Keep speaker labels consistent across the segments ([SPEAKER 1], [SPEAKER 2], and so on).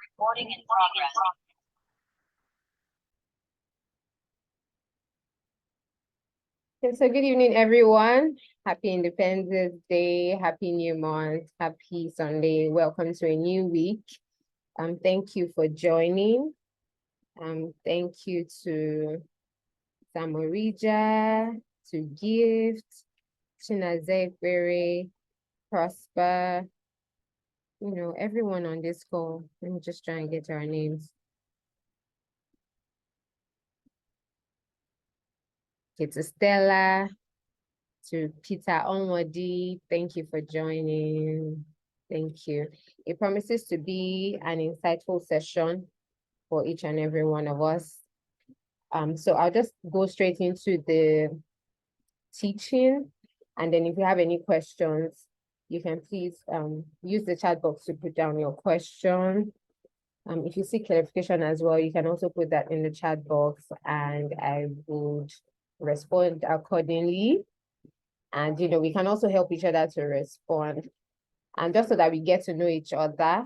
[SPEAKER 1] Recording in progress.
[SPEAKER 2] Okay, so good evening, everyone. Happy Independence Day, Happy New Month, Happy Sunday. Welcome to a new week. Thank you for joining. Thank you to Samorija, to Gift, Chinazekbere, Prosper, everyone on this call. Let me just try and get our names. Okay, to Stella, to Peter Onwadi, thank you for joining. Thank you. It promises to be an insightful session for each and every one of us. So I'll just go straight into the teaching, and then if you have any questions, you can please use the chat box to put down your question. If you seek clarification as well, you can also put that in the chat box, and I would respond accordingly. And we can also help each other to respond. And just so that we get to know each other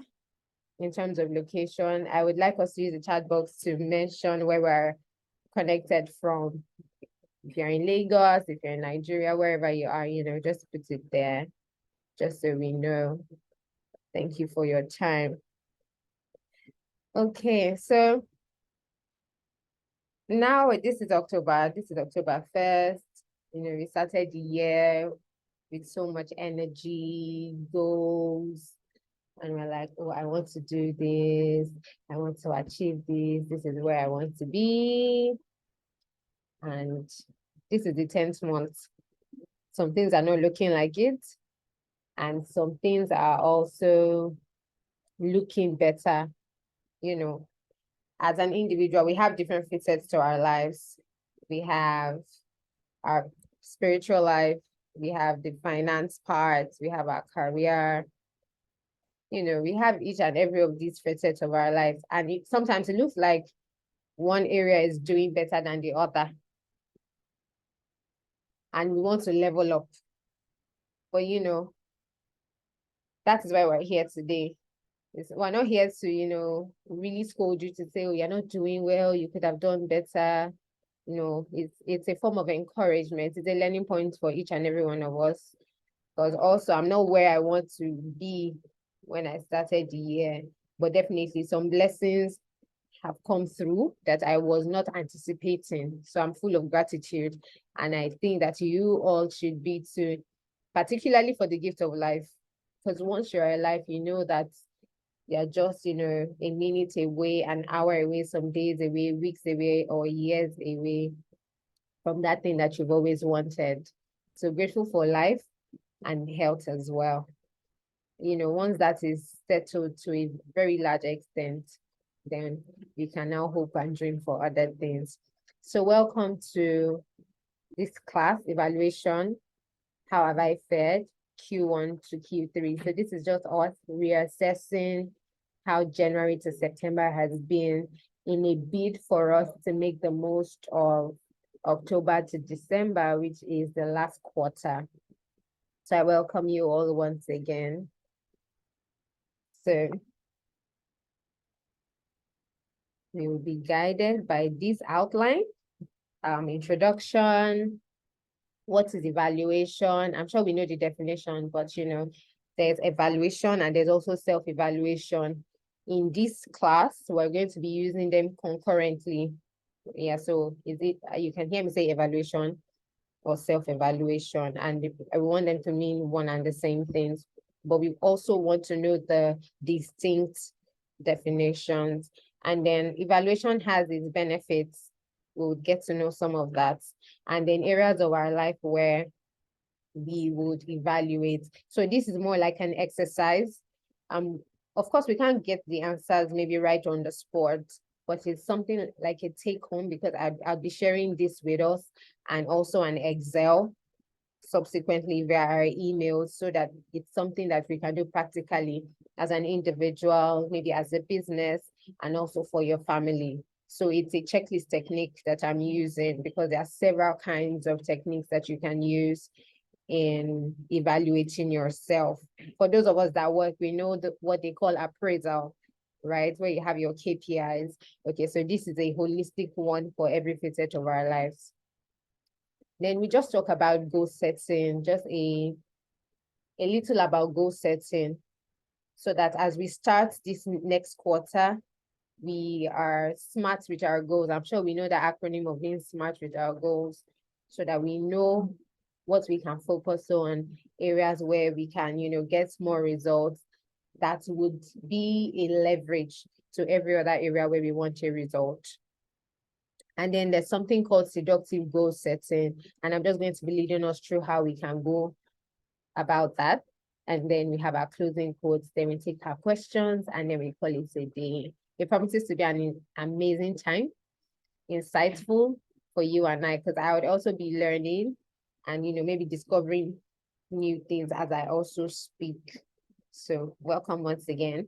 [SPEAKER 2] in terms of location, I would like us to use the chat box to mention where we're connected from. If you're in Lagos, if you're in Nigeria, wherever you are, just put it there, just so we know. Thank you for your time. Okay, so now this is October 1st. We started the year with so much energy, goals, and we're like, oh, I want to do this, I want to achieve this is where I want to be. And this is the 10th month. Some things are not looking like it, and some things are also looking better. As an individual, we have different facets to our lives. We have our spiritual life, we have the finance part, we have our career. We have each and every of these facets of our lives, and sometimes it looks like one area is doing better than the other, and we want to level up. But that is why we're here today. We're not here to really scold you to say, oh, you're not doing well, you could have done better. It's a form of encouragement. It's a learning point for each and every one of us, because also I'm not where I want to be when I started the year, but definitely some blessings have come through that I was not anticipating. So I'm full of gratitude, and I think that you all should be too, particularly for the gift of life, because once you're alive, you know that you're just, a minute away, an hour away, some days away, weeks away, or years away from that thing that you've always wanted. So grateful for life and health as well. Once that is settled to a very large extent, then we can now hope and dream for other things. So welcome to this class, evaluation. How have I fared? Q1 to Q3. So this is just us reassessing how January to September has been in a bid for us to make the most of October to December, which is the last quarter. So I welcome you all once again. So we will be guided by this outline, introduction, what is evaluation? I'm sure we know the definition, but there's evaluation and there's also self-evaluation. In this class, we're going to be using them concurrently. Yeah, so you can hear me say evaluation or self-evaluation, and I want them to mean one and the same things, but we also want to know the distinct definitions. And then evaluation has its benefits. We'll get to know some of that. And then areas of our life where we would evaluate. So this is more like an exercise. Of course, we can't get the answers maybe right on the spot, but it's something like a take home, because I'll be sharing this with us, and also an Excel subsequently via our emails, so that it's something that we can do practically as an individual, maybe as a business, and also for your family. So it's a checklist technique that I'm using, because there are several kinds of techniques that you can use in evaluating yourself. For those of us that work, we know what they call appraisal, right? Where you have your KPIs. Okay, so this is a holistic one for every facet of our lives. Then we just talk about goal setting, just a little about goal setting, so that as we start this next quarter, we are smart with our goals. I'm sure we know the acronym of being smart with our goals, so that we know what we can focus on, areas where we can, get more results that would be a leverage to every other area where we want a result. And then there's something called seductive goal setting. And I'm just going to be leading us through how we can go about that. And then we have our closing quotes, then we take our questions, and then we call it a day. It promises to be an amazing time, insightful for you and I, because I would also be learning and, maybe discovering new things as I also speak. So welcome once again.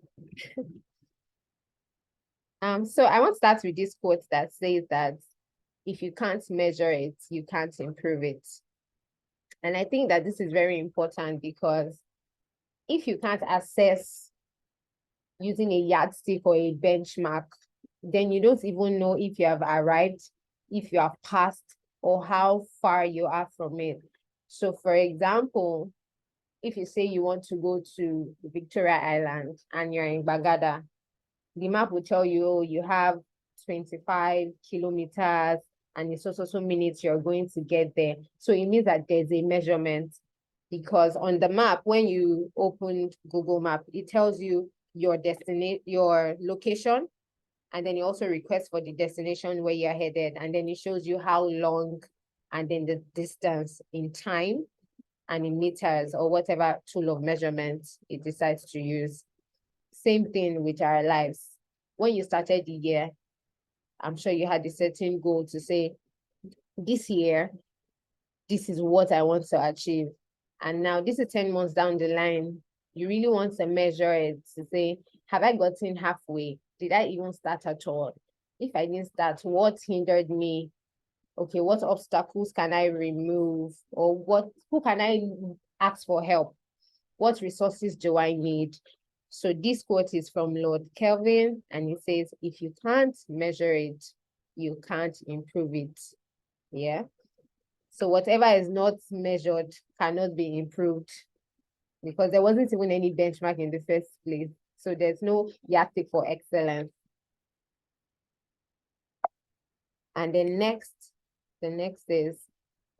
[SPEAKER 2] So I want to start with this quote that says that if you can't measure it, you can't improve it. And I think that this is very important, because if you can't assess using a yardstick or a benchmark, then you don't even know if you have arrived, if you have passed, or how far you are from it. So for example, if you say you want to go to Victoria Island and you're in Bagada, the map will tell you, oh, you have 25 kilometers and it's so minutes you're going to get there. So it means that there's a measurement, because on the map, when you open Google Map, it tells you your destination, your location, and then you also request for the destination where you're headed, and then it shows you how long, and then the distance in time and in meters, or whatever tool of measurement it decides to use. Same thing with our lives. When you started the year, I'm sure you had a certain goal to say, this year, this is what I want to achieve. And now this is 10 months down the line. You really want to measure it to say, have I gotten halfway? Did I even start at all? If I didn't start, what hindered me? Okay, what obstacles can I remove? Or who can I ask for help? What resources do I need? So this quote is from Lord Kelvin, and it says, if you can't measure it, you can't improve it. Yeah. So whatever is not measured cannot be improved, because there wasn't even any benchmark in the first place. So there's no yardstick for excellence. And then the next is,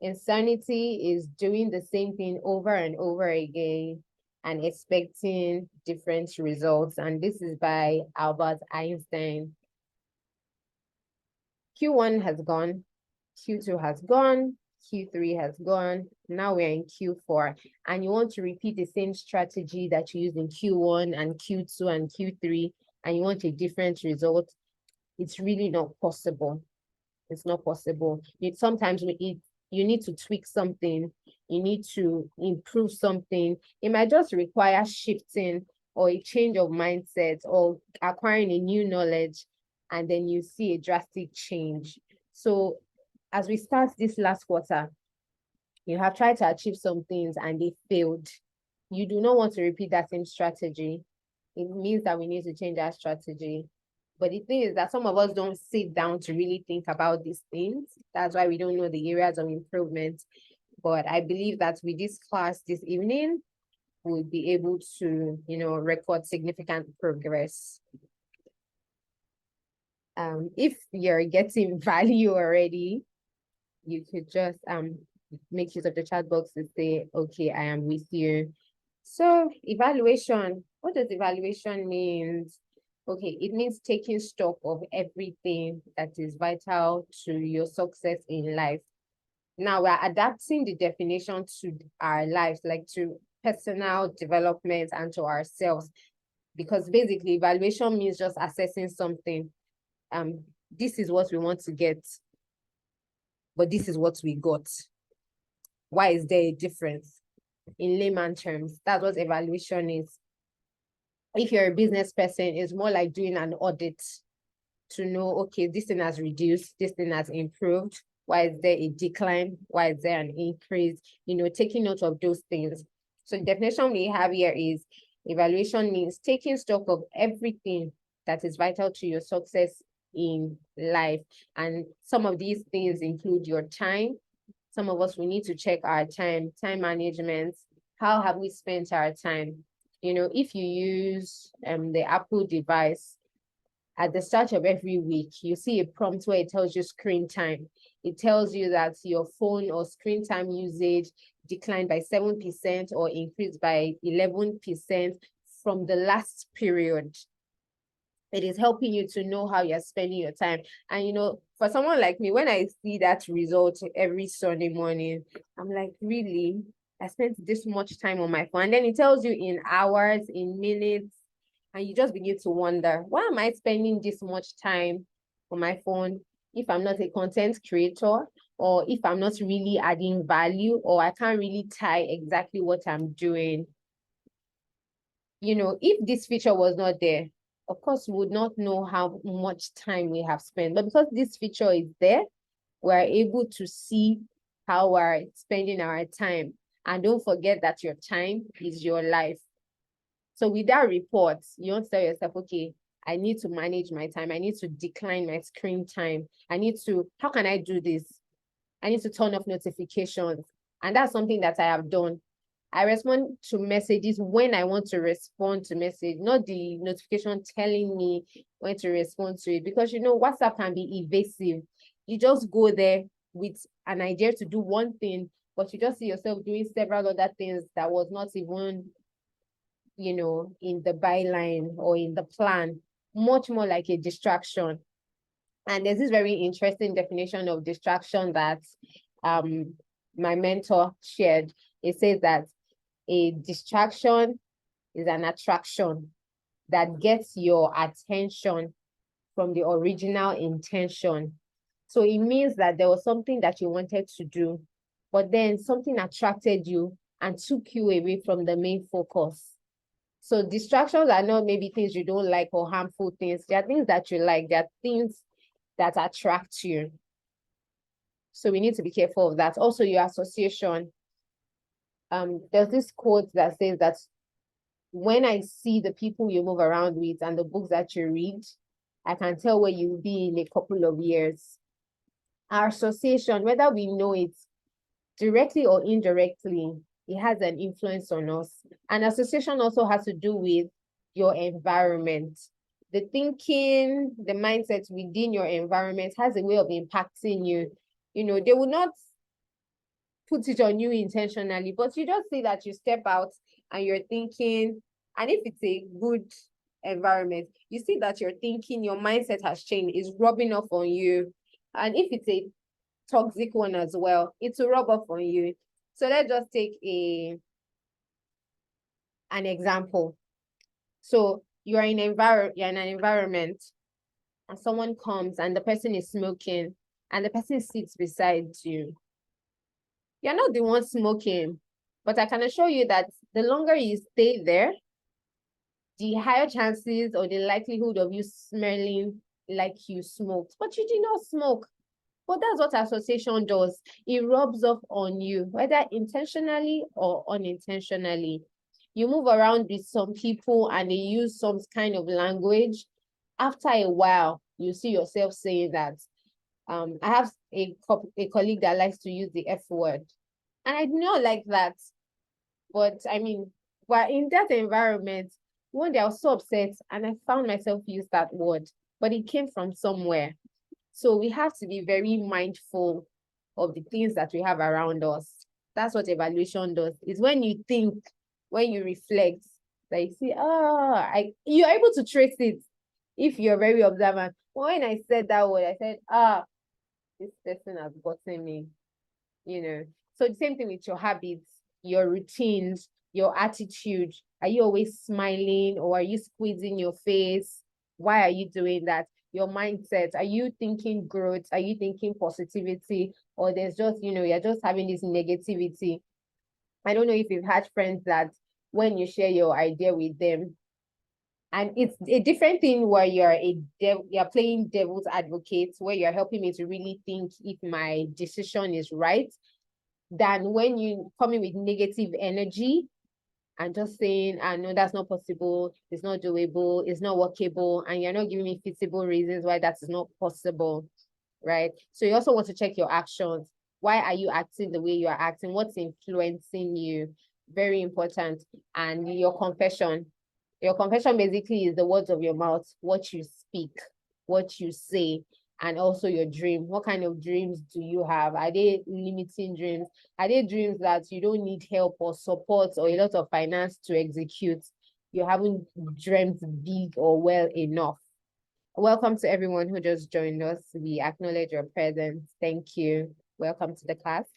[SPEAKER 2] insanity is doing the same thing over and over again and expecting different results. And this is by Albert Einstein. Q1 has gone, Q2 has gone, Q3 has gone. Now we're in Q4, and you want to repeat the same strategy that you used in Q1 and Q2 and Q3, and you want a different result. It's really not possible. It's not possible. Sometimes you need to tweak something. You need to improve something. It might just require shifting or a change of mindset or acquiring a new knowledge, and then you see a drastic change. So as we start this last quarter, you have tried to achieve some things and they failed. You do not want to repeat that same strategy. It means that we need to change our strategy. But the thing is that some of us don't sit down to really think about these things. That's why we don't know the areas of improvement. But I believe that with this class this evening, we'll be able to, record significant progress. If you're getting value already, you could just make use of the chat box to say, okay, I am with you. So evaluation, what does evaluation mean? Okay, it means taking stock of everything that is vital to your success in life. Now we're adapting the definition to our lives, like to personal development and to ourselves, because basically evaluation means just assessing something. This is what we want to get, but this is what we got. Why is there a difference? In layman terms, that's what evaluation is. If you're a business person, it's more like doing an audit to know, okay, this thing has reduced, this thing has improved. Why is there a decline? Why is there an increase? Taking note of those things. So the definition we have here is, evaluation means taking stock of everything that is vital to your success in life. And some of these things include your time. Some of us, we need to check our time management. How have we spent our time? You know, if you use the Apple device, at the start of every week, you see a prompt where it tells you screen time. It tells you that your phone or screen time usage declined by 7% or increased by 11% from the last period. It is helping you to know how you're spending your time. And, you know, for someone like me, when I see that result every Sunday morning, I'm like, really? I spent this much time on my phone. And then it tells you in hours, in minutes, and you just begin to wonder, why am I spending this much time on my phone if I'm not a content creator, or if I'm not really adding value, or I can't really tie exactly what I'm doing? You know, if this feature was not there, of course, we would not know how much time we have spent. But because this feature is there, we're able to see how we're spending our time. And don't forget that your time is your life. So with that report, you want to tell yourself, okay, I need to manage my time. I need to decline my screen time. How can I do this? I need to turn off notifications. And that's something that I have done. I respond to messages when I want to respond to message, not the notification telling me when to respond to it. Because, you know, WhatsApp can be evasive. You just go there with an idea to do one thing, but you just see yourself doing several other things that was not even, you know, in the byline or in the plan, much more like a distraction. And there's this very interesting definition of distraction that my mentor shared. It says that a distraction is an attraction that gets your attention from the original intention. So it means that there was something that you wanted to do, but then something attracted you and took you away from the main focus. So distractions are not maybe things you don't like or harmful things. They are things that you like. They are things that attract you. So we need to be careful of that. Also, your association. There's this quote that says that when I see the people you move around with and the books that you read, I can tell where you'll be in a couple of years. Our association, whether we know it directly or indirectly, it has an influence on us. And association also has to do with your environment. The thinking, the mindset within your environment has a way of impacting you. You know, they will not put it on you intentionally, but you just see that you step out and you're thinking, and if it's a good environment, you see that you're thinking, your mindset has changed, is rubbing off on you. And if it's a toxic one as well, it will rub off on you. So let's just take an example. So you're in an environment and someone comes and the person is smoking and the person sits beside you. You're not the one smoking, but I can assure you that the longer you stay there, the higher chances or the likelihood of you smelling like you smoked, but you did not smoke. But that's what association does. It rubs off on you, whether intentionally or unintentionally. You move around with some people and they use some kind of language. After a while, you see yourself saying that. I have a colleague that likes to use the F word. And I do not like that. But I mean, we're in that environment. One day I was so upset and I found myself use that word, but it came from somewhere. So we have to be very mindful of the things that we have around us. That's what evaluation does. It's when you think, when you reflect, that you see, you're able to trace it if you're very observant. When I said that word, I said, this person has gotten me, you know. So the same thing with your habits, your routines, your attitude. Are you always smiling or are you squeezing your face? Why are you doing that? Your mindset, are you thinking growth? Are you thinking positivity? Or there's just, you know, you're just having this negativity. I don't know if you've had friends that when you share your idea with them, and it's a different thing where you're playing devil's advocate, where you're helping me to really think if my decision is right, than when you come in with negative energy and just saying, "I know that's not possible, it's not doable, it's not workable," and you're not giving me feasible reasons why that is not possible, right? So you also want to check your actions. Why are you acting the way you are acting? What's influencing you? Very important. And your confession. Your confession basically is the words of your mouth, what you speak, what you say, and also your dream. What kind of dreams do you have? Are they limiting dreams? Are they dreams that you don't need help or support or a lot of finance to execute? You haven't dreamt big or well enough. Welcome to everyone who just joined us. We acknowledge your presence. Thank you. Welcome to the class.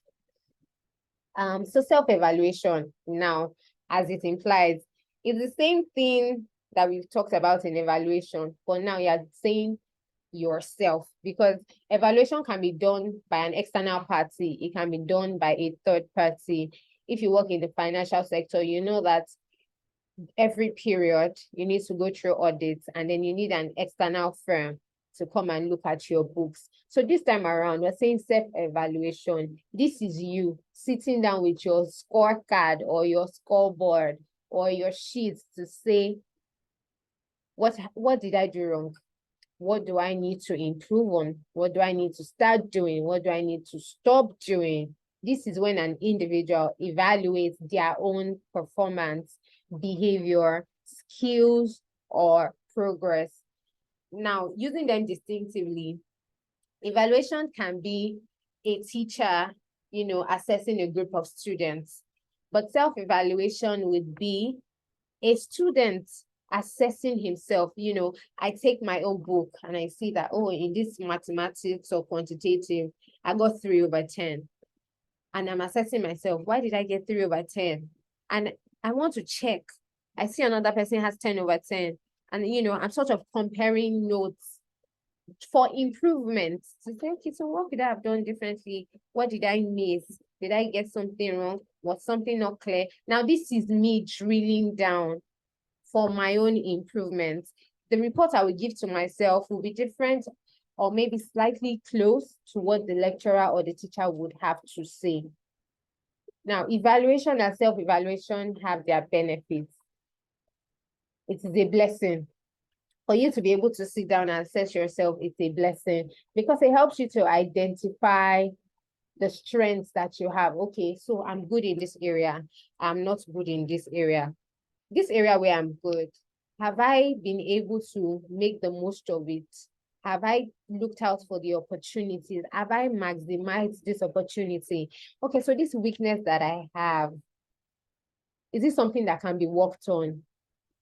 [SPEAKER 2] So self-evaluation now, as it implies, is the same thing that we've talked about in evaluation, but now you're saying yourself, because evaluation can be done by an external party. It can be done by a third party. If you work in the financial sector, you know that every period you need to go through audits, and then you need an external firm to come and look at your books. So this time around, we're saying self-evaluation. This is you sitting down with your scorecard or your scoreboard or your sheets to say, what did I do wrong? What do I need to improve on? What do I need to start doing? What do I need to stop doing? This is when an individual evaluates their own performance, behavior, skills, or progress. Now, using them distinctively, evaluation can be a teacher, assessing a group of students, but self-evaluation would be a student assessing himself. I take my own book and I see that, in this mathematics or quantitative, I got 3/10. And I'm assessing myself. Why did I get 3/10? And I want to check. I see another person has 10/10. And, I'm sort of comparing notes for improvement to say, okay, so what could I have done differently? What did I miss? Did I get something wrong? Was something not clear? Now, this is me drilling down for my own improvement. The report I will give to myself will be different or maybe slightly close to what the lecturer or the teacher would have to say. Now, evaluation and self-evaluation have their benefits. It is a blessing. For you to be able to sit down and assess yourself, it's a blessing because it helps you to identify the strengths that you have. Okay, so I'm good in this area. I'm not good in this area. This area where I'm good, have I been able to make the most of it? Have I looked out for the opportunities? Have I maximized this opportunity? Okay, so this weakness that I have, is it something that can be worked on?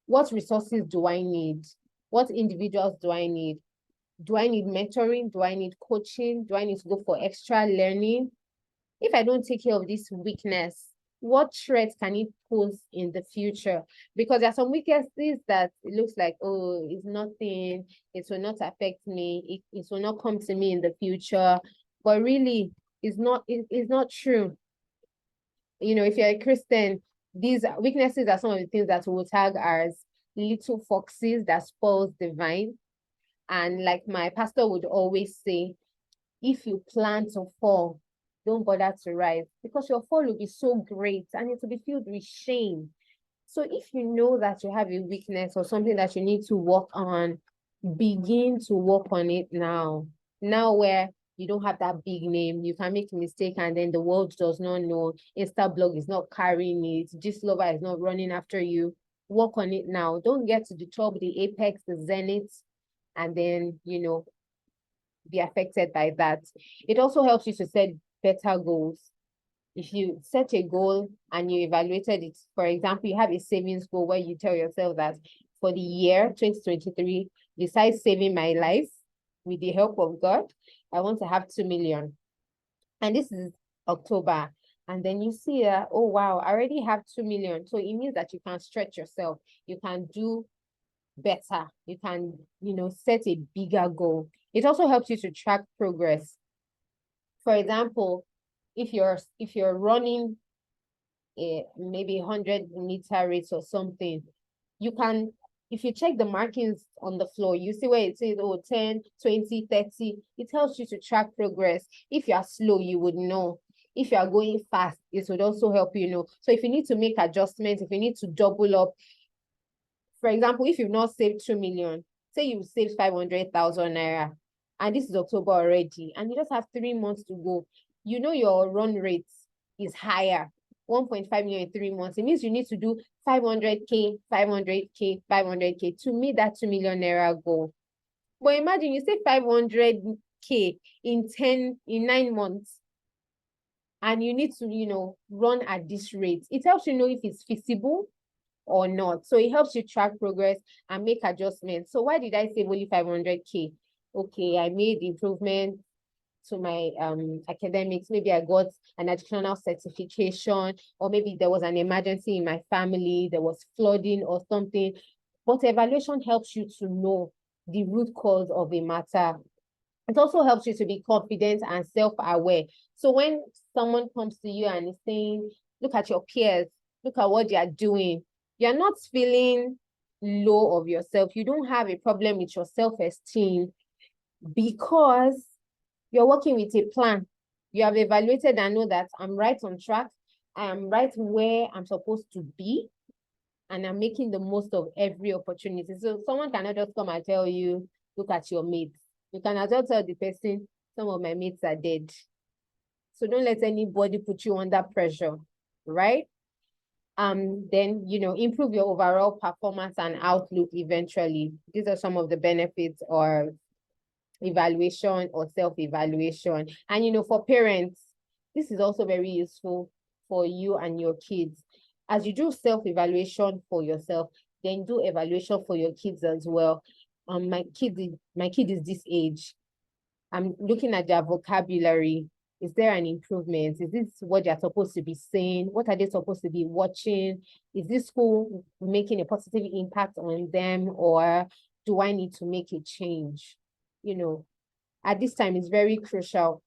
[SPEAKER 2] What resources do I need? What individuals do I need? Do I need mentoring? Do I need coaching? Do I need to go for extra learning? If I don't take care of this weakness, what threat can it pose in the future? Because there are some weaknesses that it looks like, it's nothing, it will not affect me, it will not come to me in the future. But really, it's not true. If you're a Christian, these weaknesses are some of the things that we'll tag as little foxes that spoils the vine. And like my pastor would always say, if you plan to fall, don't bother to rise, because your fall will be so great and it will be filled with shame. So if you know that you have a weakness or something that you need to work on, begin to work on it now. Now where you don't have that big name, you can make a mistake and then the world does not know. Instablog is not carrying it. Gistlover is not running after you. Work on it now. Don't get to the top, the apex, the zenith, and then, be affected by that. It also helps you to set better goals. If you set a goal and you evaluated it, for example, you have a savings goal where you tell yourself that for the year 2023, besides saving my life with the help of God, I want to have 2 million. And this is October. And then you see that, oh, wow, I already have 2 million. So it means that you can stretch yourself. You can do better. You can, set a bigger goal. It also helps you to track progress. For example, if you're running maybe 100-meter race or something, you can, if you check the markings on the floor, you see where it says, 10, 20, 30, it helps you to track progress. If you are slow, you would know. If you are going fast, it would also help you know. So if you need to make adjustments, if you need to double up, for example, if you've not saved 2 million, say you saved 500,000 naira, and this is October already, and you just have 3 months to go, you know your run rate is higher, 1.5 million in 3 months. It means you need to do 500K, 500K, 500K to meet that 2 million naira goal. But imagine you say 500K in 9 months, and you need to, you know, run at this rate. It helps you know if it's feasible or not. So it helps you track progress and make adjustments. So why did I say only 500K? Okay, I made improvement to my academics. Maybe I got an additional certification, or maybe there was an emergency in my family, there was flooding or something. But evaluation helps you to know the root cause of a matter. It also helps you to be confident and self-aware. So when someone comes to you and is saying, look at your peers, look at what they are doing, you're not feeling low of yourself. You don't have a problem with your self-esteem because you're working with a plan. You have evaluated and know that I'm right on track. I am right where I'm supposed to be, and I'm making the most of every opportunity. So someone cannot just come and tell you, look at your mates. You can as well tell the person, some of my mates are dead. So don't let anybody put you under pressure, right? Then, you know, improve your overall performance and outlook eventually. These are some of the benefits or evaluation or self-evaluation. And, you know, for parents, this is also very useful for you and your kids. As you do self-evaluation for yourself, then do evaluation for your kids as well. My kid is this age. I'm looking at their vocabulary. Is there an improvement? Is this what they're supposed to be saying? What are they supposed to be watching? Is this school making a positive impact on them, or do I need to make a change? You know, at this time is very crucial,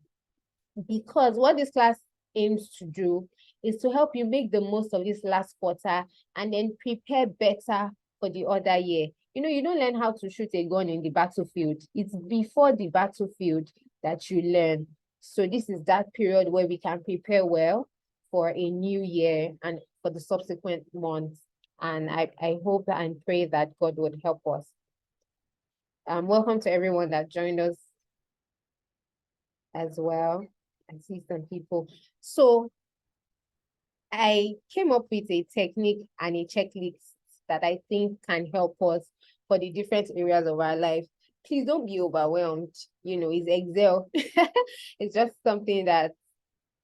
[SPEAKER 2] because what this class aims to do is to help you make the most of this last quarter and then prepare better for the other year. You know, you don't learn how to shoot a gun in the battlefield. It's before the battlefield that you learn. So this is that period where we can prepare well for a new year and for the subsequent months. And I hope and pray that God would help us. Welcome to everyone that joined us as well. I see some people. So I came up with a technique and a checklist that I think can help us for the different areas of our life. Please don't be overwhelmed. You know, it's Excel. It's just something that,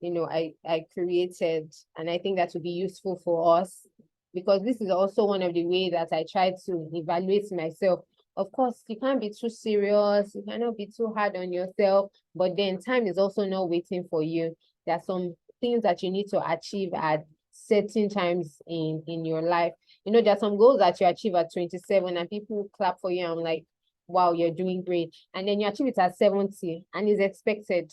[SPEAKER 2] you know, I created, and I think that will be useful for us, because this is also one of the ways that I try to evaluate myself. Of course, you can't be too serious, you cannot be too hard on yourself, but then time is also not waiting for you. There are some things that you need to achieve at certain times in your life. You know, there are some goals that you achieve at 27 and people clap for you. I'm like, wow, you're doing great. And then you achieve it at 70 and it's expected.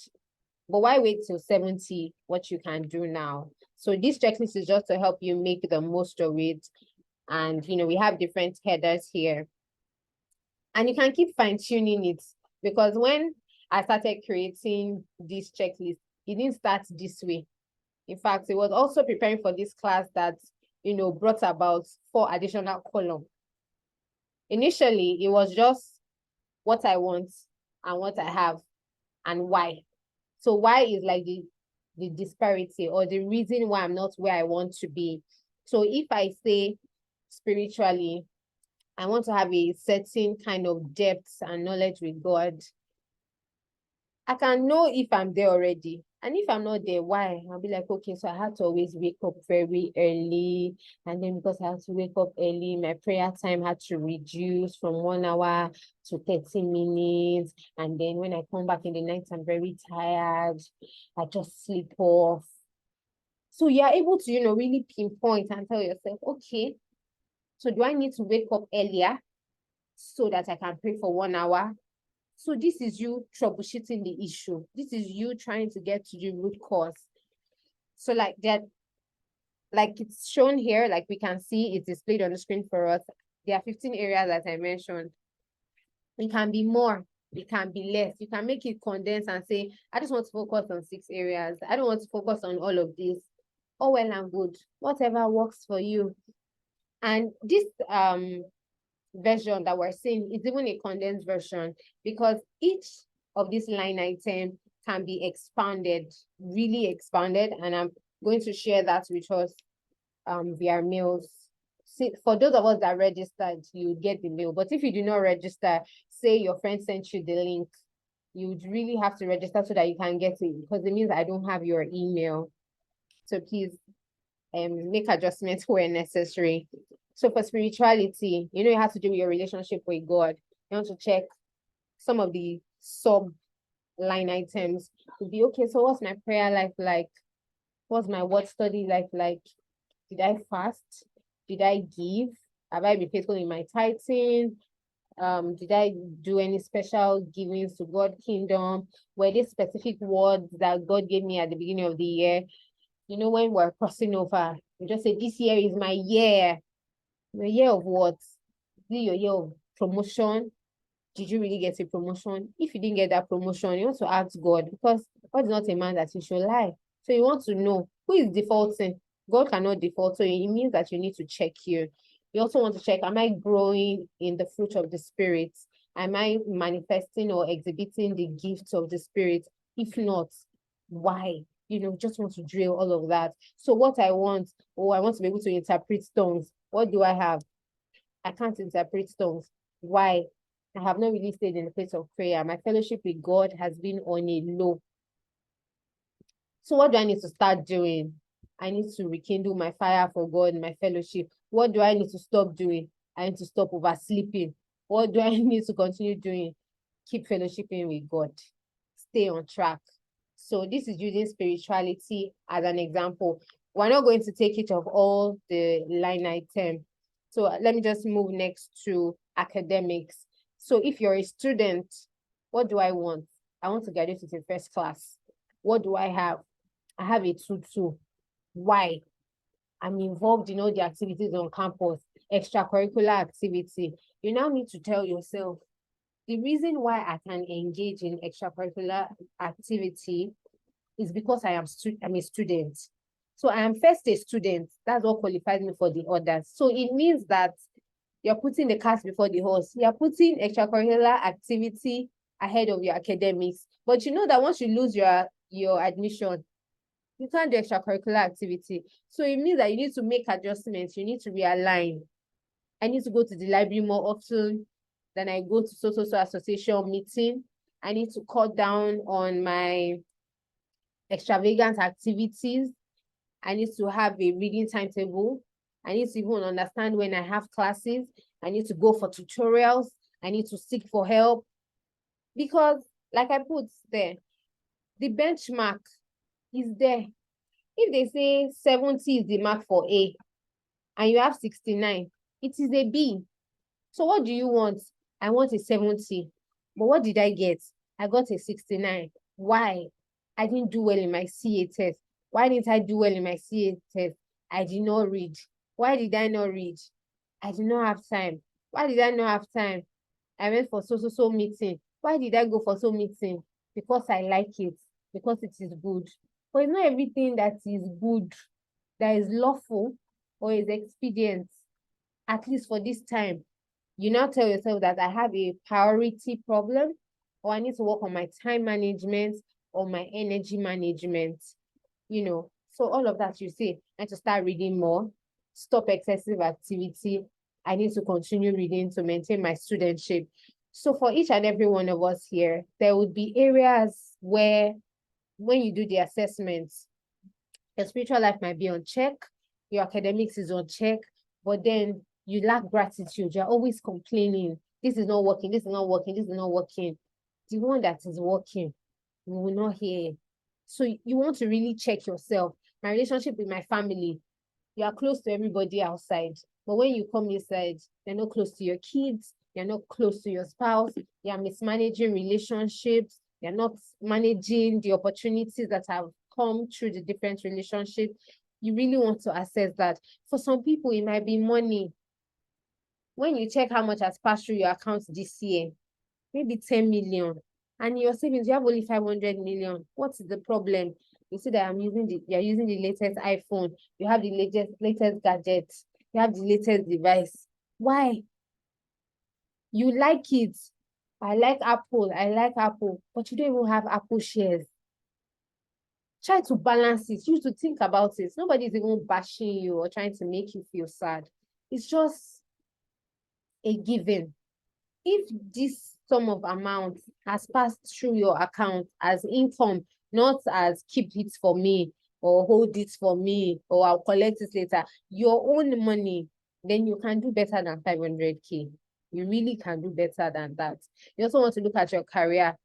[SPEAKER 2] But why wait till 70, what you can do now? So this checklist is just to help you make the most of it. And, you know, we have different headers here. And you can keep fine-tuning it, because when I started creating this checklist, it didn't start this way. In fact, it was also preparing for this class that, you know, brought about 4 additional columns. Initially, it was just what I want and what I have and why. So why is like the disparity or the reason why I'm not where I want to be. So if I say spiritually, I want to have a certain kind of depth and knowledge with God, I can know if I'm there already. And if I'm not there, why? I'll be like, okay, so I had to always wake up very early. And then because I had to wake up early, my prayer time had to reduce from 1 hour to 30 minutes. And then when I come back in the night, I'm very tired. I just sleep off. So you're able to, you know, really pinpoint and tell yourself, okay, so do I need to wake up earlier so that I can pray for 1 hour? So this is you troubleshooting the issue. This is you trying to get to the root cause. So like that, like it's shown here, like we can see it's displayed on the screen for us. There are 15 areas that I mentioned. It can be more. it can be less. You can make it condensed and say, I just want to focus on 6 areas. I don't want to focus on all of this. Oh, well and good. Whatever works for you. And this version that we're seeing is even a condensed version, because each of these line item can be expanded, really expanded. And I'm going to share that with us via mails. See, for those of us that registered, you get the mail. But if you do not register, say your friend sent you the link, you would really have to register so that you can get it, because it means I don't have your email. So please make adjustments where necessary. So for spirituality, you have to do with your relationship with God. You want to check some of the sub line items to be okay. So what's my prayer life like? What's my word study life like? Did I fast? Did I give? Have I been faithful in my tithing? Did I do any special givings to God kingdom? Were there specific words that God gave me at the beginning of the year? When we're crossing over, you just say, this year is my year. The year of what? Is it your year of promotion? Did you really get a promotion? If you didn't get that promotion, you want to ask God, because God is not a man that he should lie. So you want to know who is defaulting. God cannot default. So it means that you need to check here. You also want to check, am I growing in the fruit of the Spirit? Am I manifesting or exhibiting the gifts of the Spirit? If not, why? Just want to drill all of that. So what I want to be able to interpret tongues. What do I have? I can't interpret tongues. Why? I have not really stayed in the place of prayer. My fellowship with God has been on a low. So what do I need to start doing? I need to rekindle my fire for God and my fellowship. What do I need to stop doing? I need to stop oversleeping. What do I need to continue doing? Keep fellowshipping with God. Stay on track. So this is using spirituality as an example. We're not going to take it of all the line item. So let me just move next to academics. So if you're a student, what do I want? I want to graduate with a first class. What do I have? I have a 2-2. Why? I'm involved in all the activities on campus, extracurricular activity. You now need to tell yourself, the reason why I can engage in extracurricular activity is because I'm a student. So I am first a student. That's what qualifies me for the others. So it means that you're putting the cart before the horse. You're putting extracurricular activity ahead of your academics. But you know that once you lose your admission, you can't do extracurricular activity. So it means that you need to make adjustments. You need to realign. I need to go to the library more often than I go to so association meeting. I need to cut down on my extravagant activities. I need to have a reading timetable. I need to even understand when I have classes. I need to go for tutorials. I need to seek for help. Because, like I put there, the benchmark is there. If they say 70 is the mark for A, and you have 69, it is a B. So what do you want? I want a 70. But what did I get? I got a 69. Why? I didn't do well in my CA test. Why didn't I do well in my CA test? I did not read. Why did I not read? I did not have time. Why did I not have time? I went for so meeting. Why did I go for so meeting? Because I like it. Because it is good. But it's not everything that is good, that is lawful or is expedient, at least for this time. You now tell yourself that I have a priority problem, or I need to work on my time management or my energy management. So all of that you say, I need to start reading more, stop excessive activity. I need to continue reading to maintain my studentship. So for each and every one of us here, there would be areas where when you do the assessments, your spiritual life might be on check, your academics is on check, but then you lack gratitude. You're always complaining. This is not working. This is not working. This is not working. The one that is working, we will not hear. So you want to really check yourself. My relationship with my family, you are close to everybody outside. But when you come inside, you're not close to your kids. You're not close to your spouse. You're mismanaging relationships. You're not managing the opportunities that have come through the different relationships. You really want to assess that. For some people, it might be money. When you check how much has passed through your account this year, maybe 10 million, and in your savings, you have only 500 million. What's the problem? You see that you're using the latest iPhone, you have the latest gadget, you have the latest device. Why? You like it. I like Apple, but you don't even have Apple shares. Try to balance it. You to think about it. Nobody's even bashing you or trying to make you feel sad. It's just a given. If this sum of amount has passed through your account as income, not as keep it for me or hold it for me or I'll collect it later, your own money, then you can do better than 500K. You really can do better than that. You also want to look at your career.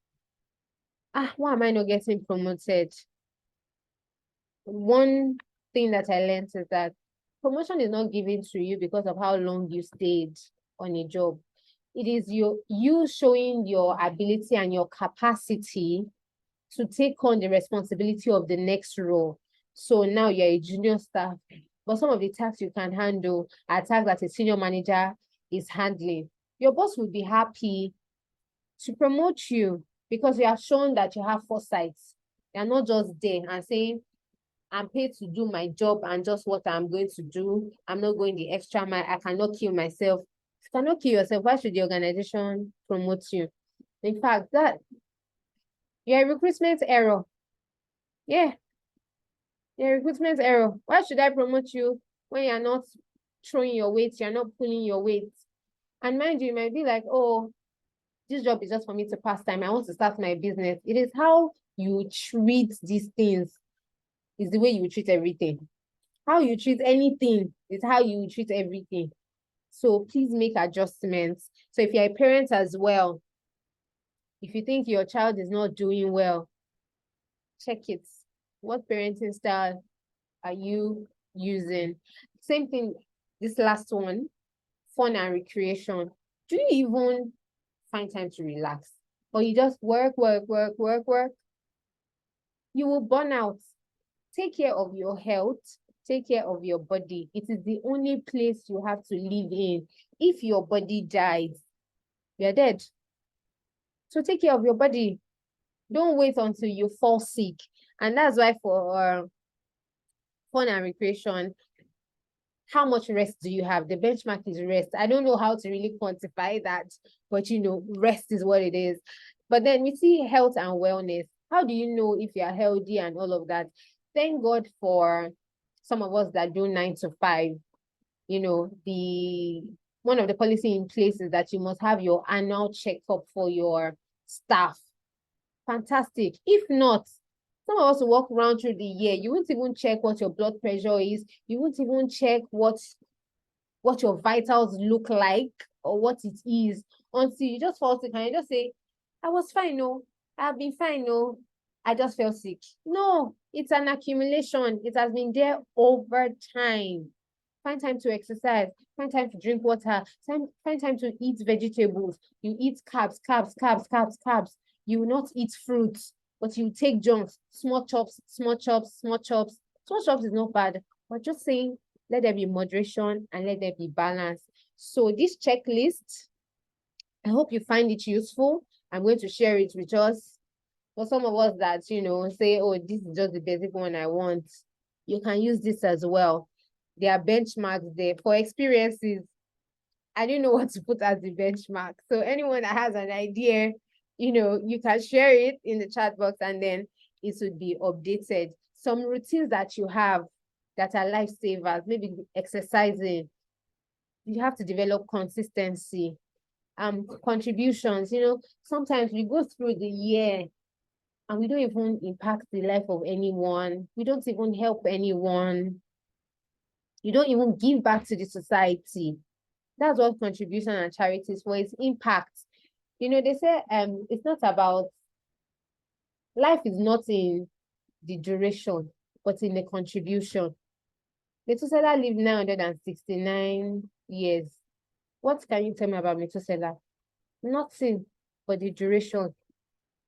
[SPEAKER 2] Why am I not getting promoted? One thing that I learned is that promotion is not given to you because of how long you stayed on a job. It is you showing your ability and your capacity to take on the responsibility of the next role. So now you're a junior staff, but some of the tasks you can handle are tasks that a senior manager is handling. Your boss will be happy to promote you because you have shown that you have foresight. You're not just there and saying, I'm paid to do my job and just what I'm going to do. I'm not going the extra mile. I cannot kill myself. If you cannot kill yourself, why should the organization promote you? In fact, that you're a recruitment error. Yeah, you're a recruitment error. Why should I promote you when you're not throwing your weight, you're not pulling your weight? And mind you might be like, oh, this job is just for me to pass time. I want to start my business. It is how you treat these things is the way you treat everything. How you treat anything is how you treat everything. So please make adjustments. So if you're a parent as well, if you think your child is not doing well, check it. What parenting style are you using? Same thing, this last one, fun and recreation. Do you even find time to relax? Or you just work, work, work, work, work? You will burn out. Take care of your health. Take care of your body. It is the only place you have to live in. If your body dies, you're dead. So take care of your body. Don't wait until you fall sick. And that's why for fun and recreation, how much rest do you have? The benchmark is rest. I don't know how to really quantify that, but rest is what it is. But then we see health and wellness. How do you know if you're healthy and all of that? Thank God for some of us that do 9 to 5. The one of the policy in place is that you must have your annual checkup for your staff. Fantastic. If not, some of us will walk around through the year. You won't even check what your blood pressure is. You won't even check what your vitals look like or what it is until you just fall sick and you just say, I was fine, no. I've been fine, no. I just felt sick. No, it's an accumulation. It has been there over time. Find time to exercise. Find time to drink water. Find time to eat vegetables. You eat carbs, carbs, carbs, carbs, carbs. You will not eat fruits, but you take junks, small chops, small chops, small chops. Small chops is not bad, but just saying, let there be moderation and let there be balance. So this checklist, I hope you find it useful. I'm going to share it with us. For some of us that, say, oh, this is just the basic one I want, you can use this as well. There are benchmarks there for experiences. I didn't know what to put as the benchmark. So anyone that has an idea, you can share it in the chat box and then it would be updated. Some routines that you have that are lifesavers, maybe exercising, you have to develop consistency. Contributions, sometimes we go through the year and we don't even impact the life of anyone. We don't even help anyone. You don't even give back to the society. That's what contribution and charity is for, its impact. They say it's not about, life is not in the duration, but in the contribution. Methuselah lived 969 years. What can you tell me about Methuselah? Nothing but the duration.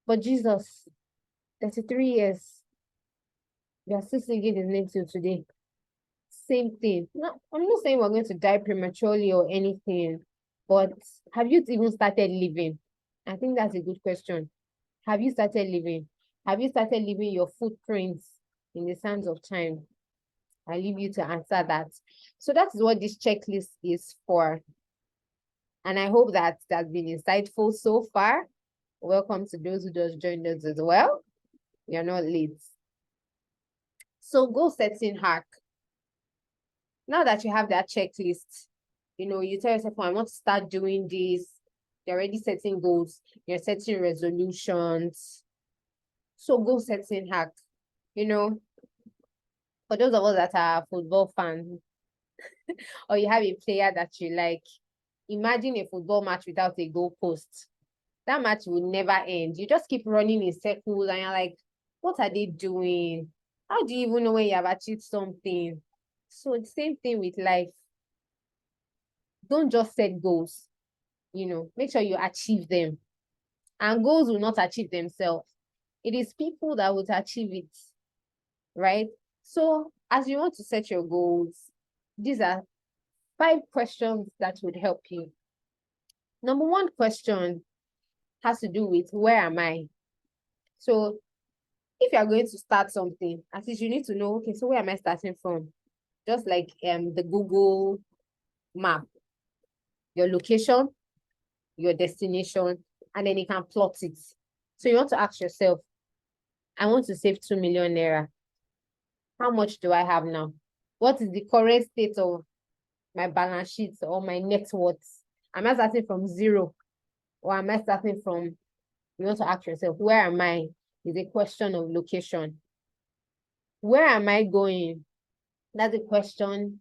[SPEAKER 2] But Jesus, 33 years. We are still singing his name till today. Same thing. No, I'm not saying we're going to die prematurely or anything, but have you even started living? I think that's a good question. Have you started living? Have you started leaving your footprints in the sands of time? I leave you to answer that. So that is what this checklist is for. And I hope that that's been insightful so far. Welcome to those who just joined us as well. You're not late. So goal setting hack. Now that you have that checklist, you tell yourself, I want to start doing this. You're already setting goals. You're setting resolutions. So goal setting hack, for those of us that are football fans, or you have a player that you like, imagine a football match without a goal post. That match will never end. You just keep running in circles and you're like, what are they doing? How do you even know when you have achieved something? So the same thing with life. Don't just set goals, make sure you achieve them. And goals will not achieve themselves. It is people that would achieve it, right? So as you want to set your goals, these are 5 questions that would help you. Number 1 question has to do with where am I? So if you are going to start something, at least you need to know, okay, so where am I starting from? Just like the Google map, your location, your destination, and then you can plot it. So you want to ask yourself, I want to save 2 million naira. How much do I have now? What is the current state of my balance sheet or my net worth? Am I starting from 0? Or am I starting from, you want to ask yourself, where am I? Is a question of location. Where am I going? That's a question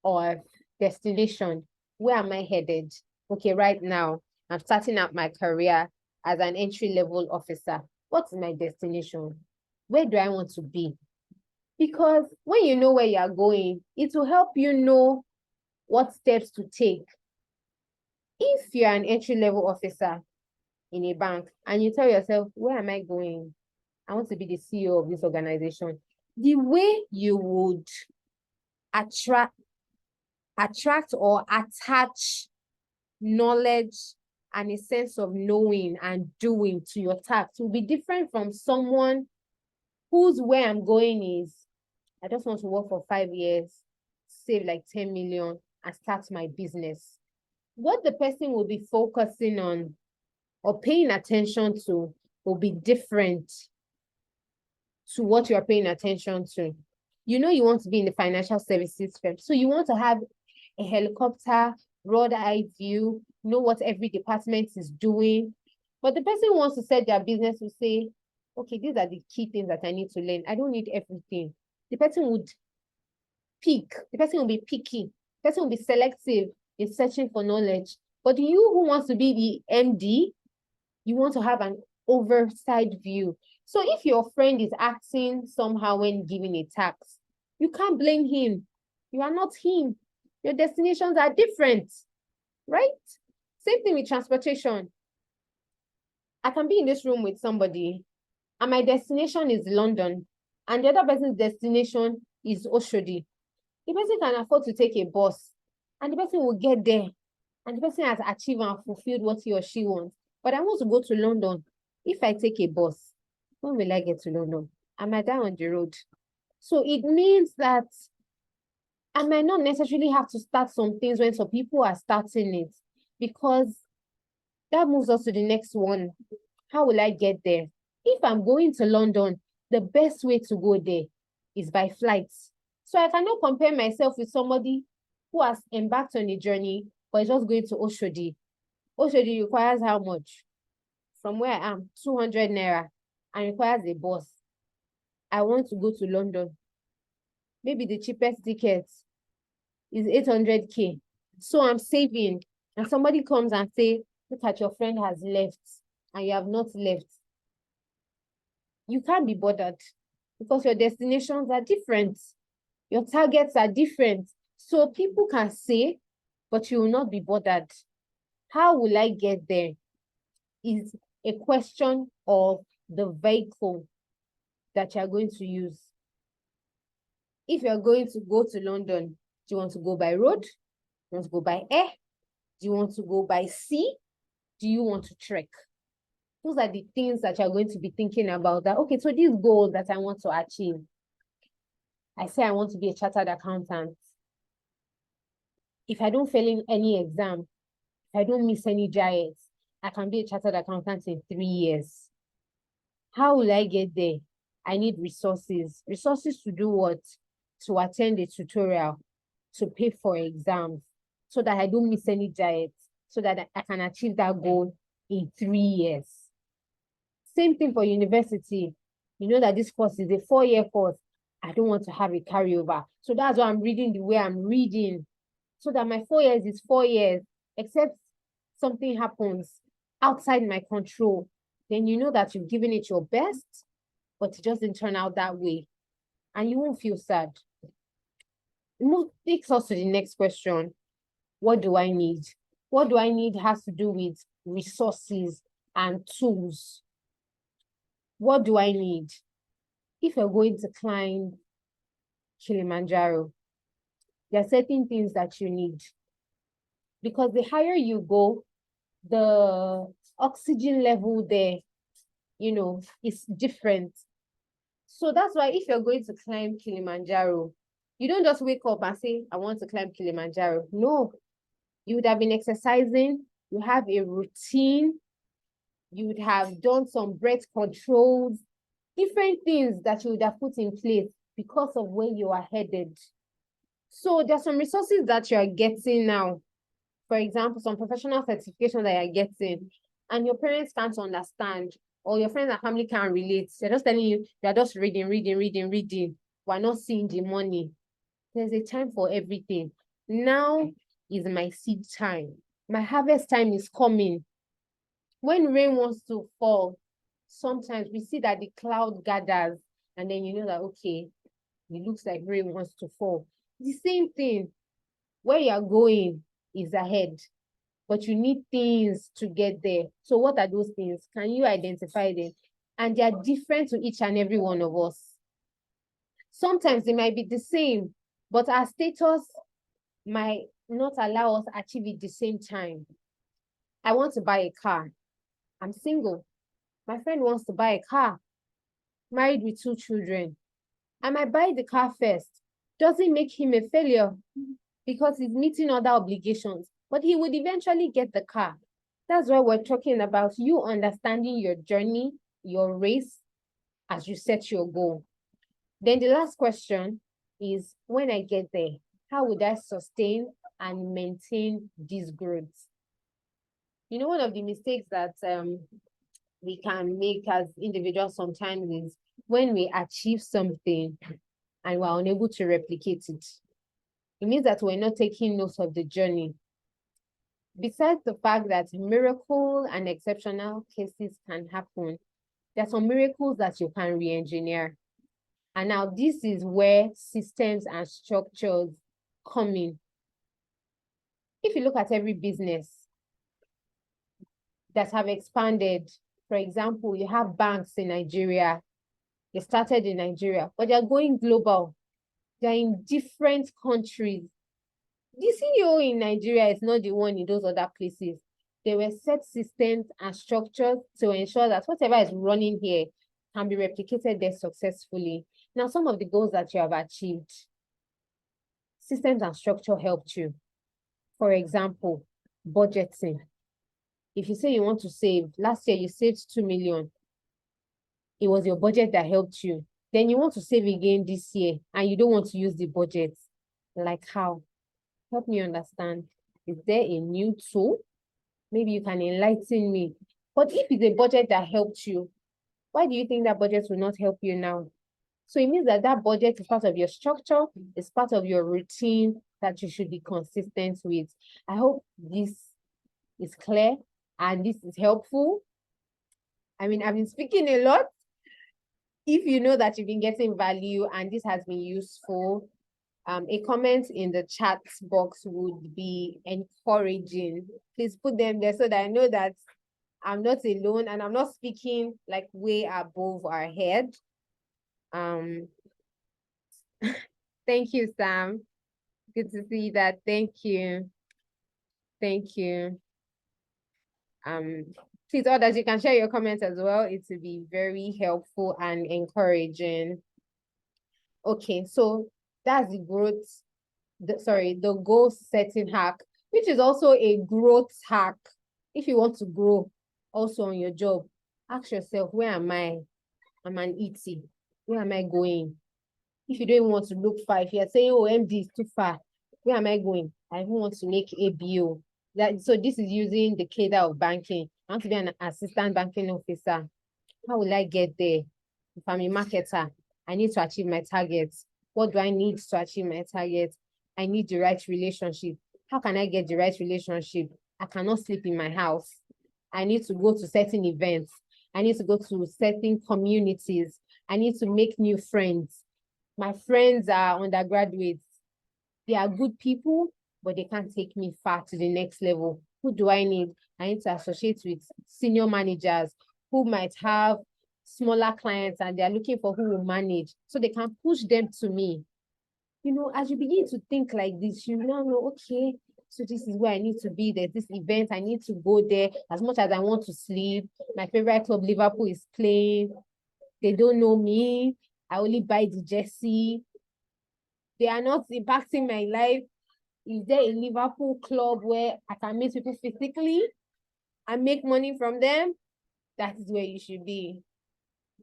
[SPEAKER 2] of destination. Where am I headed? Okay, right now, I'm starting out my career as an entry-level officer. What's my destination? Where do I want to be? Because when you know where you are going, it will help you know what steps to take. If you're an entry-level officer in a bank and you tell yourself, where am I going? I want to be the CEO of this organization. The way you would attract or attach knowledge and a sense of knowing and doing to your task will be different from someone whose where I'm going is, I just want to work for 5 years, save like 10 million and start my business. What the person will be focusing on or paying attention to will be different to what you're paying attention to. You want to be in the financial services firm. So you want to have a helicopter, broad eye view, know what every department is doing. But the person who wants to set their business will say, okay, these are the key things that I need to learn. I don't need everything. The person would pick. The person will be picky. The person will be selective in searching for knowledge. But you who wants to be the MD, you want to have an oversight view. So if your friend is acting somehow when giving a task, you can't blame him. You are not him. Your destinations are different, right? Same thing with transportation. I can be in this room with somebody and my destination is London and the other person's destination is Oshodi. The person can afford to take a bus and the person will get there and the person has achieved and fulfilled what he or she wants. But I want to go to London. If I take a bus, when will I get to London? I might die on the road. So it means that I might not necessarily have to start some things when some people are starting it, because that moves us to the next one. How will I get there? If I'm going to London, the best way to go there is by flight. So I cannot compare myself with somebody who has embarked on a journey but is just going to Oshodi. Oshodi requires how much? From where I am, 200 naira, and requires a bus. I want to go to London. Maybe the cheapest ticket is 800K. So I'm saving. And somebody comes and say, look at your friend has left and you have not left. You can't be bothered because your destinations are different. Your targets are different. So people can say, but you will not be bothered. How will I get there? Is a question of the vehicle that you're going to use. If you're going to go to London, do you want to go by road? Do you want to go by air? Do you want to go by sea? Do you want to trek? Those are the things that you're going to be thinking about, that, okay, so these goals that I want to achieve. I say I want to be a chartered accountant. If I don't fail in any exam, if I don't miss any giants, I can be a chartered accountant in 3 years. How will I get there? I need resources. Resources to do what? To attend a tutorial, to pay for exams, so that I don't miss any giants, so that I can achieve that goal in 3 years. Same thing for university. You know that this course is a 4-year course. I don't want to have a carryover. So that's why I'm reading the way I'm reading, so that my 4 years is 4 years, except something happens outside my control. Then you know that you've given it your best, but it just didn't turn out that way. And you won't feel sad. It takes us to the next question. What do I need? What do I need has to do with resources and tools. What do I need? If you're going to climb Kilimanjaro, there are certain things that you need. Because the higher you go, the oxygen level there, is different. So that's why if you're going to climb Kilimanjaro, you don't just wake up and say, I want to climb Kilimanjaro. No, you would have been exercising, you have a routine, you would have done some breath controls, different things that you would have put in place because of where you are headed. So there's some resources that you are getting now. For example, some professional certification that you're getting, and your parents can't understand, or your friends and family can't relate. They're just telling you, they're just reading. We're not seeing the money. There's a time for everything. Now is my seed time. My harvest time is coming. When rain wants to fall, sometimes we see that the cloud gathers, and then you know that, okay, it looks like rain wants to fall. The same thing, where you're going is ahead, but you need things to get there. So what are those things? Can you identify them? And they are different to each and every one of us. Sometimes they might be the same, but our status might not allow us to achieve it at the same time. I want to buy a car. I'm single. My friend wants to buy a car, married with 2 children. I might buy the car first. Doesn't make him a failure because he's meeting other obligations, but he would eventually get the car. That's why we're talking about you understanding your journey, your race, as you set your goal. Then the last question is, when I get there, how would I sustain and maintain this growth? One of the mistakes that we can make as individuals sometimes is when we achieve something and we're unable to replicate it. It means that we're not taking note of the journey. Besides the fact that miracle and exceptional cases can happen, there are some miracles that you can re-engineer. And now this is where systems and structures come in. If you look at every business that have expanded, for example, you have banks in Nigeria. They started in Nigeria, but they're going global. They're in different countries. The CEO in Nigeria is not the one in those other places. There were set systems and structures to ensure that whatever is running here can be replicated there successfully. Now, some of the goals that you have achieved, systems and structure helped you. For example, budgeting. If you say you want to save, last year you saved 2 million. It was your budget that helped you. Then you want to save again this year and you don't want to use the budget. Like how? Help me understand. Is there a new tool? Maybe you can enlighten me. But if it's a budget that helped you, why do you think that budget will not help you now? So it means that that budget is part of your structure, it's part of your routine that you should be consistent with. I hope this is clear and this is helpful. I mean, I've been speaking a lot. If you know that you've been getting value and this has been useful, a comment in the chat box would be encouraging. Please put them there so that I know that I'm not alone and I'm not speaking like way above our head. Thank you, Sam. Good to see that. Thank you. Thank you. Please, others, you can share your comments as well. It will be very helpful and encouraging. Okay, so that's the growth, the goal setting hack, which is also a growth hack. If you want to grow also on your job, ask yourself, where am I? I'm an ET. Where am I going? If you don't even want to look far, if you're saying, oh, MD is too far, where am I going? I even want to make ABO. So this is using the cadre of banking. I want to be an assistant banking officer. How will I get there? If I'm a marketer, I need to achieve my targets. What do I need to achieve my targets? I need the right relationship. How can I get the right relationship? I cannot sleep in my house. I need to go to certain events. I need to go to certain communities. I need to make new friends. My friends are undergraduates. They are good people, but they can't take me far to the next level. Who do I need? I need to associate with senior managers who might have smaller clients and they're looking for who will manage so they can push them to me. You know, as you begin to think like this, you now know, okay, so this is where I need to be. There's this event, I need to go there. As much as I want to sleep, my favorite club, Liverpool, is playing. They don't know me. I only buy the jersey. They are not impacting my life. Is there a Liverpool club where I can meet people physically and make money from them? That is where you should be.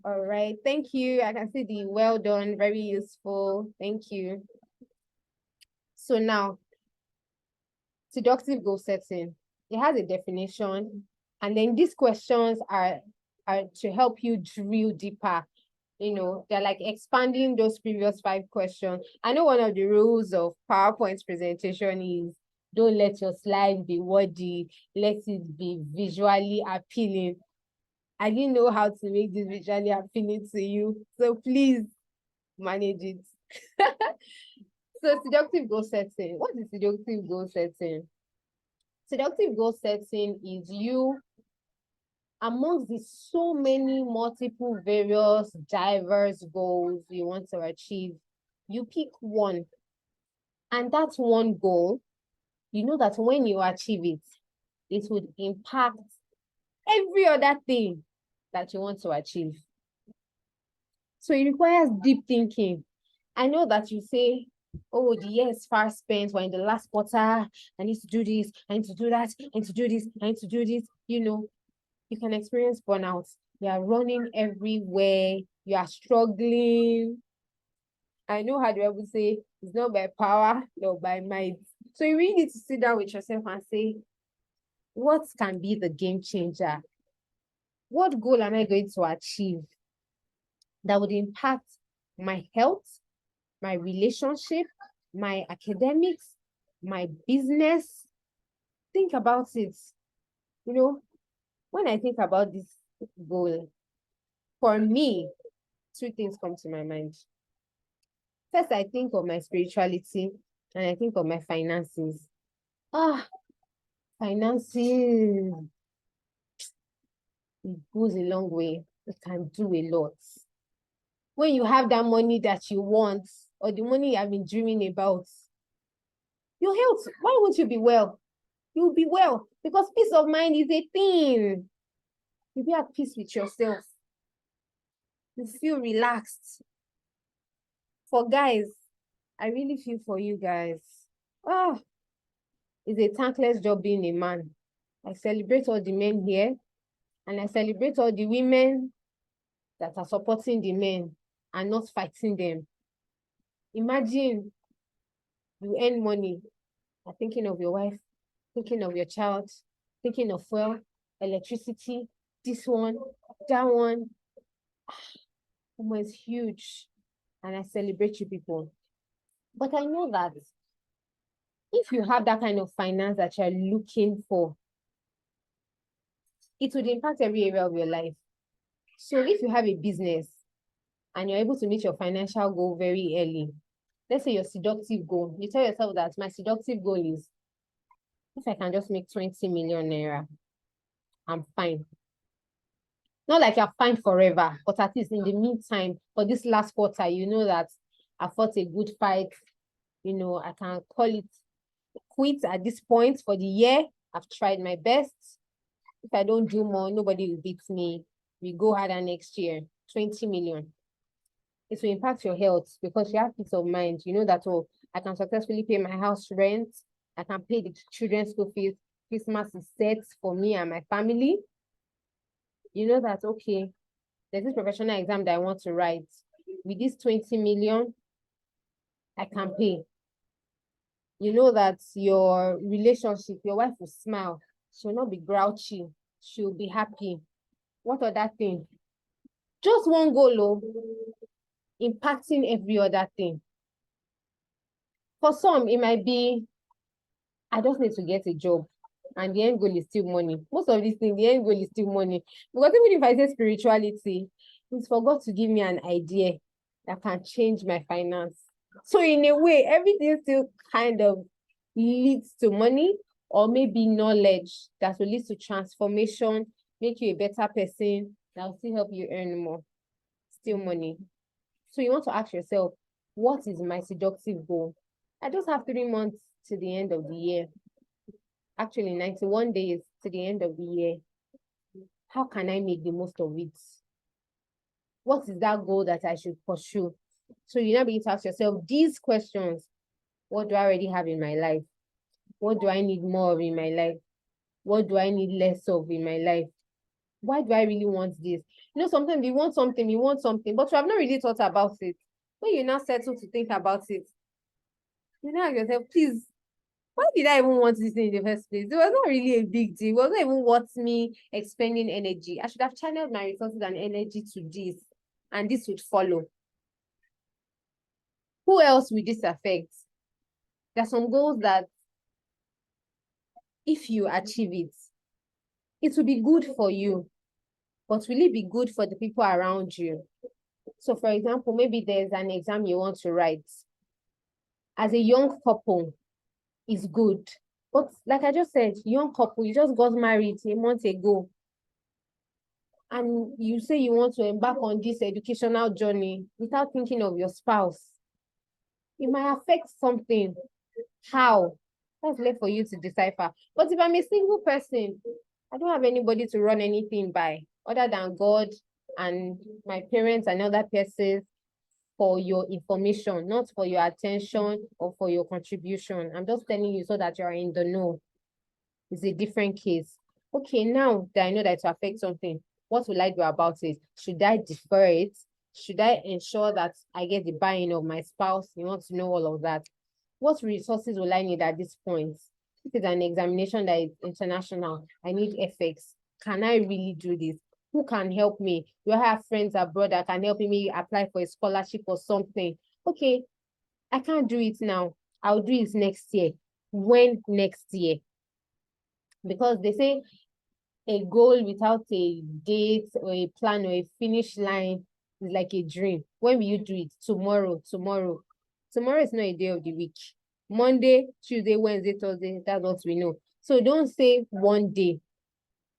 [SPEAKER 2] All right. Thank you. I can see the well done, very useful. Thank you. So now, seductive goal setting. It has a definition. And then these questions are to help you drill deeper. You know, they're like expanding those previous 5 questions. I know one of the rules of PowerPoint presentation is don't let your slide be wordy, let it be visually appealing. I didn't know how to make this visually appealing to you, so please manage it. So seductive goal setting. What is seductive goal setting? Seductive goal setting is you, amongst the so many multiple various diverse goals you want to achieve, you pick one. And that's one goal. You know that when you achieve it, it would impact every other thing that you want to achieve. So it requires deep thinking. I know that you say, oh, the year is far spent. We're in the last quarter. I need to do this. I need to do that. I need to do this. I need to do this. You know, you can experience burnout. You are running everywhere. You are struggling. I know how the Bible say it's not by power, nor by might. So you really need to sit down with yourself and say, what can be the game changer? What goal am I going to achieve that would impact my health, my relationship, my academics, my business? Think about it. You know, when I think about this goal, for me, 2 things come to my mind. First, I think of my spirituality and I think of my finances. Finances, it goes a long way. It can do a lot. When you have that money that you want, or the money you have been dreaming about, your health, why won't you be well? You'll be well because peace of mind is a thing. You'll be at peace with yourself. You feel relaxed. For guys, I really feel for you guys. It's a thankless job being a man. I celebrate all the men here, and I celebrate all the women that are supporting the men and not fighting them. Imagine you earn money, you're thinking of your wife, thinking of your child, thinking of fuel, electricity, this one, that one. It's huge, and I celebrate you people. But I know that if you have that kind of finance that you're looking for, it would impact every area of your life. So if you have a business and you're able to meet your financial goal very early, let's say your seductive goal, you tell yourself that my seductive goal is, if I can just make 20 million naira, I'm fine. Not like you're fine forever, but at least in the meantime, for this last quarter, you know that I fought a good fight. You know, I can call it quits at this point for the year. I've tried my best. If I don't do more, nobody will beat me. We go harder next year, 20 million. It will impact your health because you have peace of mind. You know that, oh, I can successfully pay my house rent. I can pay the children's school fees. Christmas is set for me and my family. You know that, okay, there's this professional exam that I want to write. With this 20 million, I can pay. You know that your relationship, your wife will smile. She will not be grouchy. She'll be happy. What other thing? Just one goal, oh, impacting every other thing. For some, it might be, I just need to get a job. And the end goal is still money. Most of these things, the end goal is still money. Because even if I say spirituality, it's for God to give me an idea that can change my finance. So in a way, everything still kind of leads to money, or maybe knowledge that will lead to transformation, make you a better person, that will still help you earn more. Still money. So you want to ask yourself, what is my seductive goal? I just have 3 months to the end of the year. Actually, 91 days to the end of the year. How can I make the most of it? What is that goal that I should pursue? So you now begin to ask yourself these questions. What do I already have in my life? What do I need more of in my life? What do I need less of in my life? Why do I really want this? You know, sometimes you want something, but you have not really thought about it. When you now settle to think about it, you now ask yourself, please, why did I even want this thing in the first place? It was not really a big deal. It wasn't even worth me expending energy. I should have channeled my resources and energy to this, and this would follow. Who else will this affect? There are some goals that if you achieve it, it will be good for you, but will it be good for the people around you? So for example, maybe there's an exam you want to write. As a young couple, it's good. But like I just said, young couple, you just got married a month ago. And you say you want to embark on this educational journey without thinking of your spouse. It might affect something. How? That's left for you to decipher. But if I'm a single person, I don't have anybody to run anything by other than God and my parents and other persons for your information, not for your attention or for your contribution. I'm just telling you so that you're in the know. It's a different case. Okay, now that I know that it will affect something, what will I do about it? Should I defer it? Should I ensure that I get the buy-in of my spouse? You want to know all of that. What resources will I need at this point? If it's an examination that is international, I need FX. Can I really do this? Who can help me? Do I have friends abroad that can help me apply for a scholarship or something? Okay, I can't do it now. I'll do it next year. When next year? Because they say a goal without a date or a plan or a finish line is like a dream. When will you do it? Tomorrow. Tomorrow is not a day of the week. Monday, Tuesday, Wednesday, Thursday, that's what we know. So don't say one day.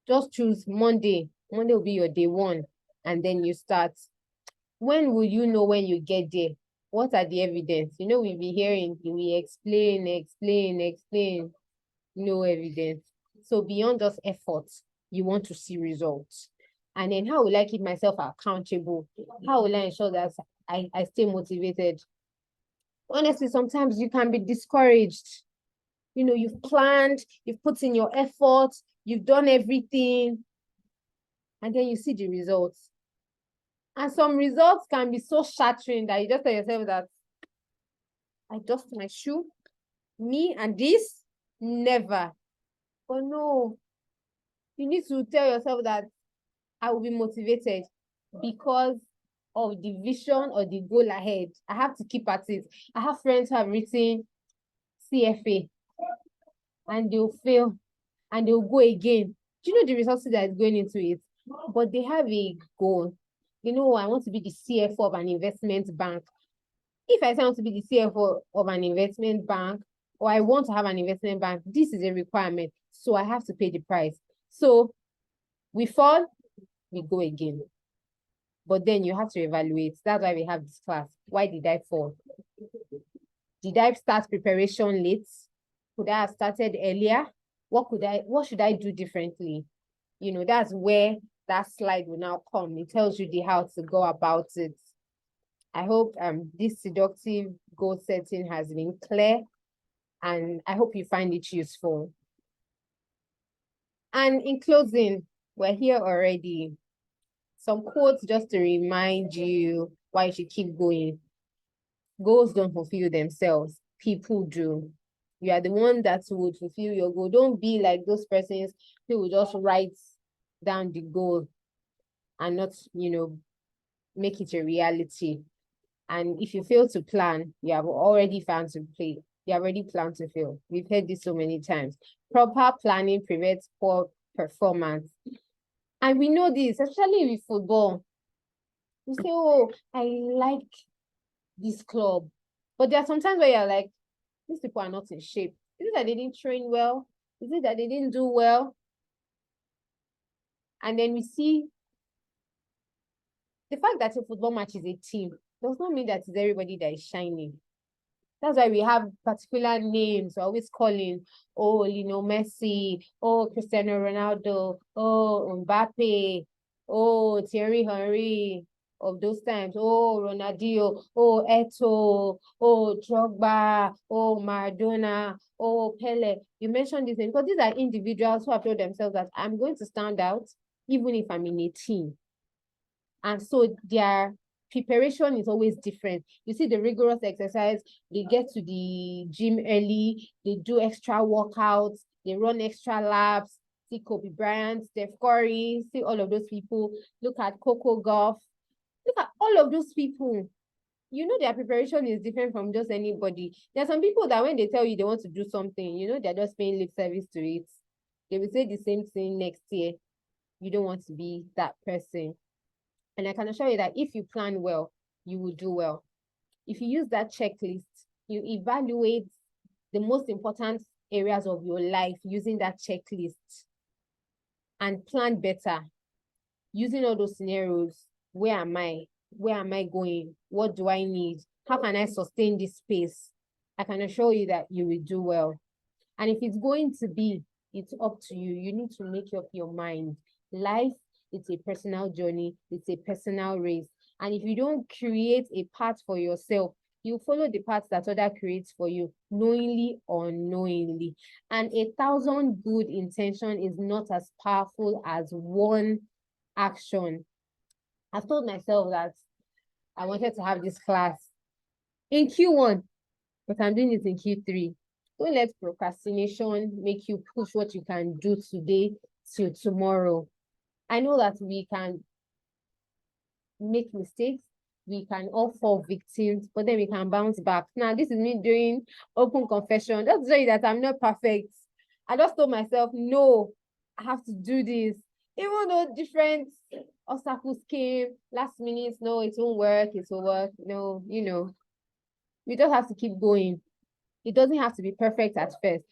[SPEAKER 2] Just choose Monday. Monday will be your day one, and then you start. When will you know when you get there? What are the evidence? You know, we'll be hearing, we explain, no evidence. So beyond just efforts, you want to see results. And then how will I keep myself accountable? How will I ensure that I stay motivated? Honestly, sometimes you can be discouraged. You know, you've planned, you've put in your effort, you've done everything, and then you see the results. And some results can be so shattering that you just tell yourself that I dust my shoe, me and this, never. But no, you need to tell yourself that I will be motivated because of the vision or the goal ahead. I have to keep at it. I have friends who have written CFA and they'll fail and they'll go again. Do you know the resources that is going into it? But they have a goal. You know, I want to be the CFO of an investment bank. If I say I want to be the CFO of an investment bank, or I want to have an investment bank, this is a requirement. So I have to pay the price. So we fall, we go again. But then you have to evaluate. That's why we have this class. Why did I fall? Did I start preparation late? Could I have started earlier? What should I do differently? that's where that slide will now come. It tells you the how to go about it. I hope this seductive goal setting has been clear, and I hope you find it useful. And in closing, we're here already. Some quotes just to remind you why you should keep going. Goals don't fulfill themselves. People do. You are the one that would fulfill your goal. Don't be like those persons who will just write down the goal and not, make it a reality. And if you fail to plan, you have already found to play. You already planned to fail. We've heard this so many times. Proper planning prevents poor performance. And we know this, especially with football. You say, oh, I like this club. But there are sometimes where you're like, these people are not in shape. Is it that they didn't train well? Is it that they didn't do well? And then we see the fact that a football match is a team does not mean that it's everybody that is shining. That's why we have particular names. We're always calling, oh, Messi, oh, Cristiano Ronaldo, oh, Mbappe, oh, Thierry Henry of those times, oh, Ronaldinho, oh, Eto'o, oh, Drogba, oh, Maradona, oh, Pele. You mentioned this name because these are individuals who have told themselves that I'm going to stand out even if I'm in a team. And so their preparation is always different. You see the rigorous exercise, they get to the gym early, they do extra workouts, they run extra laps. See Kobe Bryant, Steph Curry, see all of those people. Look at Coco Gauff. Look at all of those people. Their preparation is different from just anybody. There are some people that when they tell you they want to do something, they're just paying lip service to it. They will say the same thing next year. You don't want to be that person. And I can assure you that if you plan well, you will do well. If you use that checklist, you evaluate the most important areas of your life using that checklist and plan better. Using all those scenarios, where am I? Where am I going? What do I need? How can I sustain this pace? I can assure you that you will do well. And if it's going to be, it's up to you. You need to make up your mind. Life, it's a personal journey. It's a personal race. And if you don't create a path for yourself, you follow the path that other creates for you, knowingly or unknowingly. And 1,000 good intention is not as powerful as one action. I've told myself that I wanted to have this class in Q1, but I'm doing it in Q3. Don't let procrastination make you push what you can do today till tomorrow. I know that we can make mistakes. We can all fall victims, but then we can bounce back. Now, this is me doing open confession. Just to show you that I'm not perfect. I just told myself, no, I have to do this. Even though different obstacles came last minute, no, it won't work, it will work. No, we just have to keep going. It doesn't have to be perfect at first.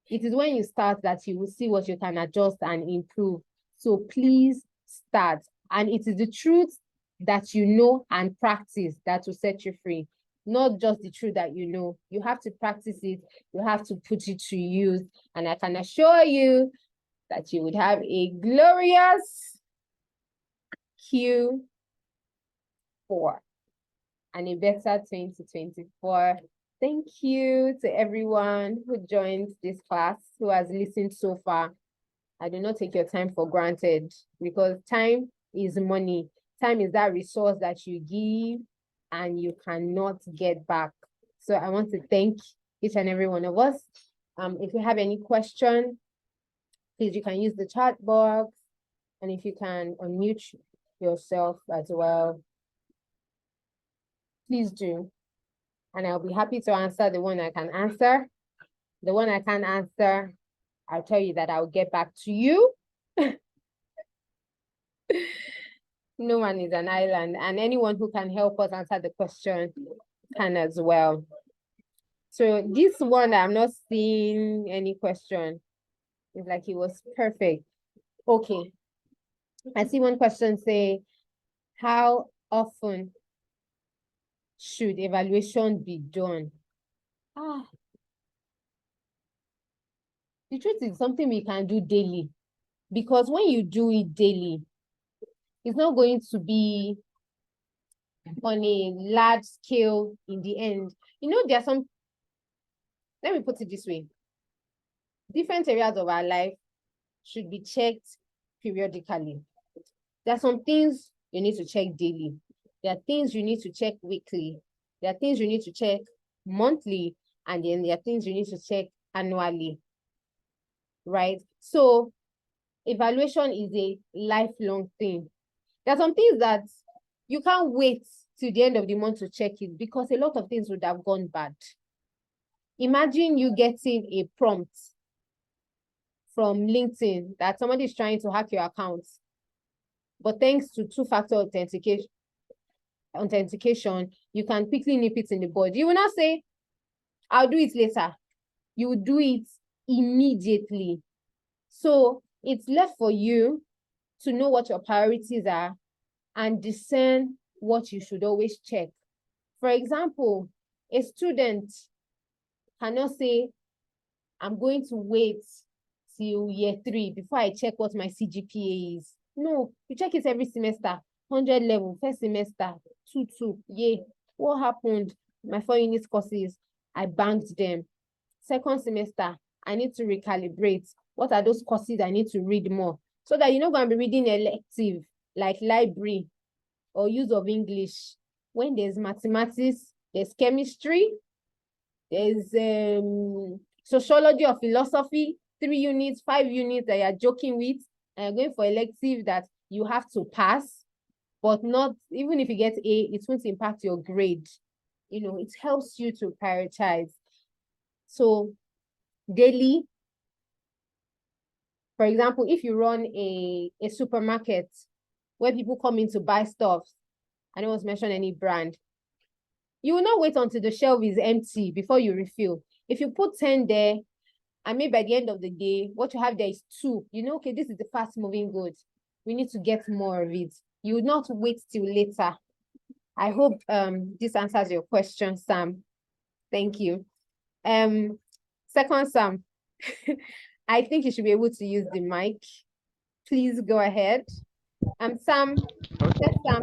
[SPEAKER 2] It is when you start that you will see what you can adjust and improve. So please start. And it is the truth that you know and practice that will set you free. Not just the truth that you know. You have to practice it. You have to put it to use. And I can assure you that you would have a glorious Q4 and a better 2024. Thank you to everyone who joined this class, who has listened so far. I do not take your time for granted because time is money. Time is that resource that you give and you cannot get back. So I want to thank each and every one of us. If you have any question, please, you can use the chat box. And if you can unmute yourself as well, please do. And I'll be happy to answer the one I can answer. The one I can't answer, I'll tell you that I'll get back to you. No one is an island, and anyone who can help us answer the question can as well. So this one, I'm not seeing any question. It's like it was perfect. Okay. I see one question say, how often should evaluation be done? The truth is something we can do daily. Because when you do it daily, it's not going to be on a large scale in the end. You know, there are some, let me put it this way. Different areas of our life should be checked periodically. There are some things you need to check daily. There are things you need to check weekly. There are things you need to check monthly. And then there are things you need to check annually. Right? So evaluation is a lifelong thing. There are some things that you can't wait till the end of the month to check it because a lot of things would have gone bad. Imagine you getting a prompt from LinkedIn that somebody is trying to hack your account. But thanks to two-factor authentication, you can quickly nip it in the bud. You will not say, I'll do it later. You will do it immediately. So it's left for you to know what your priorities are and discern what you should always check. For example, a student cannot say, I'm going to wait till year 3 before I check what my CGPA is. No, you check it every semester. 100 level, first semester, 2, yeah. What happened? My 4 unit courses, I banked them. Second semester, I need to recalibrate. What are those courses I need to read more? So that you're not going to be reading elective like library or use of English. When there's mathematics, there's chemistry, there's sociology or philosophy, 3 units, 5 units that you're joking with, and you're going for elective that you have to pass, but not, even if you get A, it won't impact your grade. You know, it helps you to prioritize. So daily, for example, if you run a supermarket where people come in to buy stuff, I don't want to mention any brand, you will not wait until the shelf is empty before you refill. If you put 10 there, and maybe by the end of the day, what you have there is 2, you know, okay, this is the fast moving goods. We need to get more of it. You would not wait till later. I hope this answers your question, Sam. Thank you. Second, Sam, I think you should be able to use the mic. Please go ahead. Sam,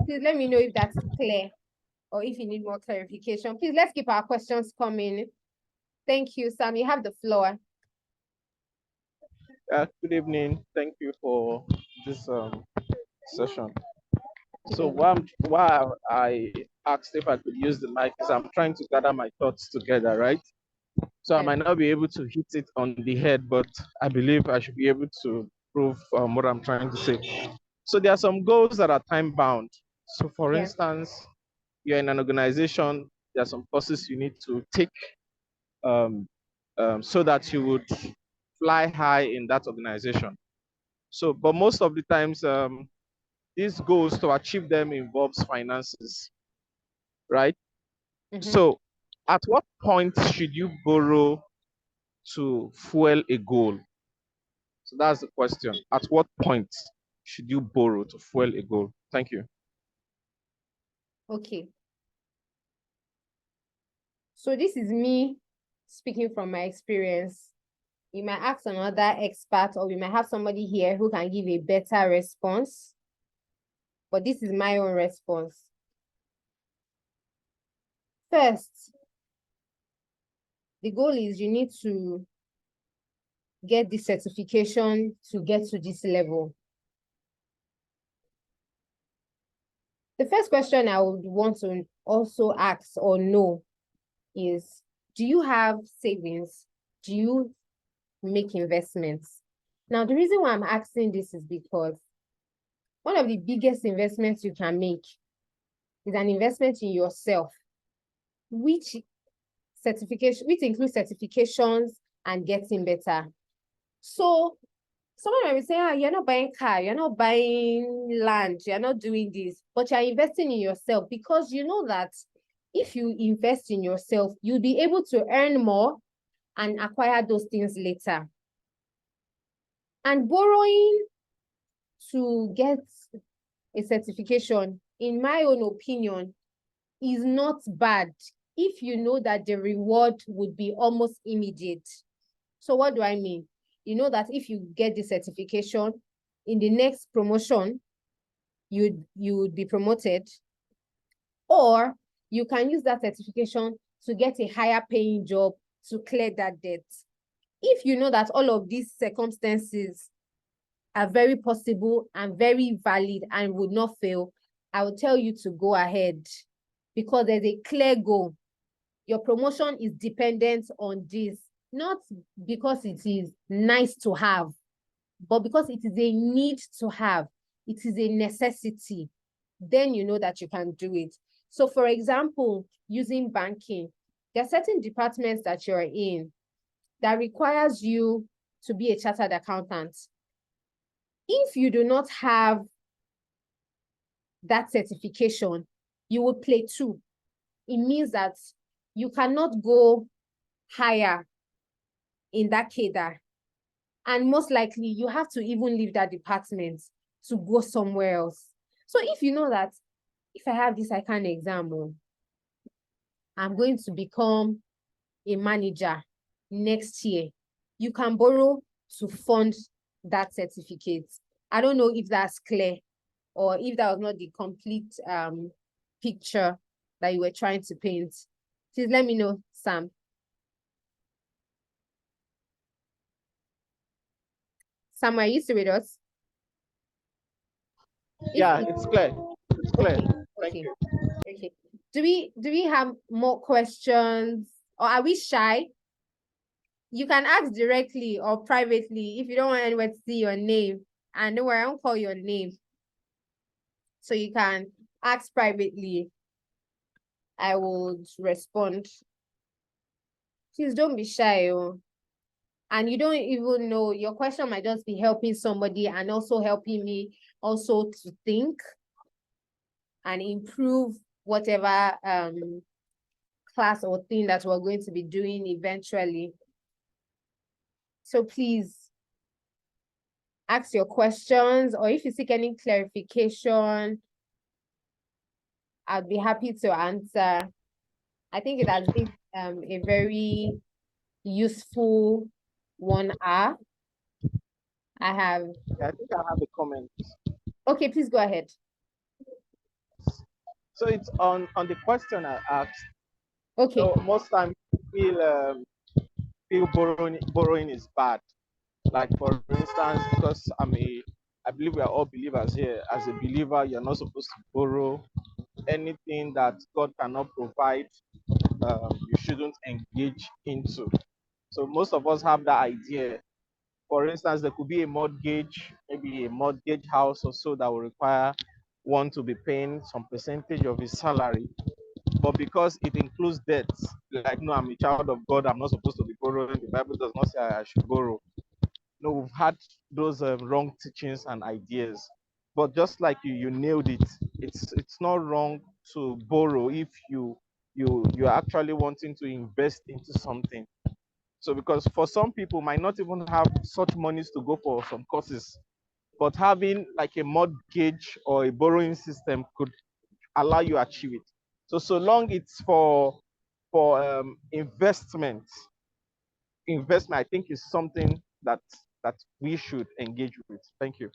[SPEAKER 2] please let me know if that's clear or if you need more clarification. Please, let's keep our questions coming. Thank you, Sam. You have the floor.
[SPEAKER 1] Good evening. Thank you for this session. So why I asked if I could use the mic is I'm trying to gather my thoughts together, right? So I might not be able to hit it on the head, but I believe I should be able to prove what I'm trying to say. So there are some goals that are time bound. So for instance, you're in an organization, there are some courses you need to take so that you would fly high in that organization. So, but most of the times, these goals to achieve them involves finances, right? So, at what point should you borrow to fuel a goal? So that's the question. At what point should you borrow to fuel a goal? Thank you.
[SPEAKER 2] Okay. So this is me speaking from my experience. You might ask another expert, or we might have somebody here who can give a better response. But this is my own response. First, the goal is you need to get the certification to get to this level. The first question I would want to also ask or know is, do you have savings? Do you make investments? Now, the reason why I'm asking this is because one of the biggest investments you can make is an investment in yourself, which includes certifications and getting better. So someone might be saying, you're not buying car, you're not buying land, you're not doing this, but you're investing in yourself because you know that if you invest in yourself, you'll be able to earn more and acquire those things later. And borrowing to get a certification, in my own opinion, is not bad if you know that the reward would be almost immediate. So what do I mean? You know that if you get the certification, in the next promotion, you would be promoted, or you can use that certification to get a higher paying job to clear that debt. If you know that all of these circumstances are very possible and very valid and would not fail, I will tell you to go ahead, because there's a clear goal. Your promotion is dependent on this, not because it is nice to have, but because it is a need to have. It is a necessity. Then you know that you can do it. So for example, using banking, there are certain departments that you're in that requires you to be a chartered accountant. If you do not have that certification, you will play two. It means that you cannot go higher in that cadre. And most likely you have to even leave that department to go somewhere else. So if you know that if I have this ICANN exam, I'm going to become a manager next year, you can borrow to fund that certificate. I don't know if that's clear, or if that was not the complete picture that you were trying to paint. Please let me know, Sam. Sam, are you still with us?
[SPEAKER 1] Yeah, it's clear. It's clear. Thank
[SPEAKER 2] Okay.
[SPEAKER 1] you.
[SPEAKER 2] Okay. Do we have more questions, or are we shy? You can ask directly or privately if you don't want anyone to see your name. And don't worry, I won't call your name. So you can ask privately. I would respond. Please don't be shy. Oh. And you don't even know, your question might just be helping somebody and also helping me also to think and improve whatever class or thing that we're going to be doing eventually. So please ask your questions, or if you seek any clarification, I'd be happy to answer. I think it has been a very useful 1 hour. I think
[SPEAKER 1] I have a comment.
[SPEAKER 2] Okay, please go ahead.
[SPEAKER 1] So it's on the question I asked.
[SPEAKER 2] Okay.
[SPEAKER 1] So most times feel borrowing is bad. Like for instance, because I believe we are all believers here. As a believer, you're not supposed to borrow anything that God cannot provide. You shouldn't engage into. So most of us have that idea. For instance, there could be a mortgage, maybe a mortgage house or so that will require one to be paying some percentage of his salary. But because it includes debts, like, no, I'm a child of God, I'm not supposed to be borrowing. The Bible does not say I should borrow. No, we've had those wrong teachings and ideas. But just like you nailed it. It's not wrong to borrow if you're actually wanting to invest into something. So because for some people might not even have such monies to go for some courses, but having like a mortgage or a borrowing system could allow you to achieve it. So long it's for investment, I think is something that we should engage with. Thank you.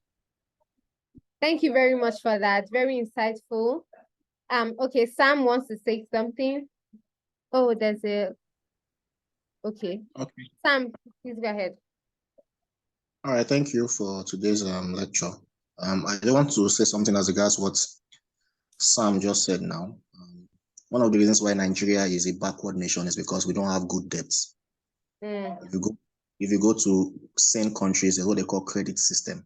[SPEAKER 2] Thank you very much for that. Very insightful. Okay, Sam wants to say something. Oh, there's a okay.
[SPEAKER 3] Okay.
[SPEAKER 2] Sam, please go ahead.
[SPEAKER 3] All right. Thank you for today's lecture. I just want to say something as regards what Sam just said now. One of the reasons why Nigeria is a backward nation is because we don't have good debts. If you go to same countries, there's what they call credit system,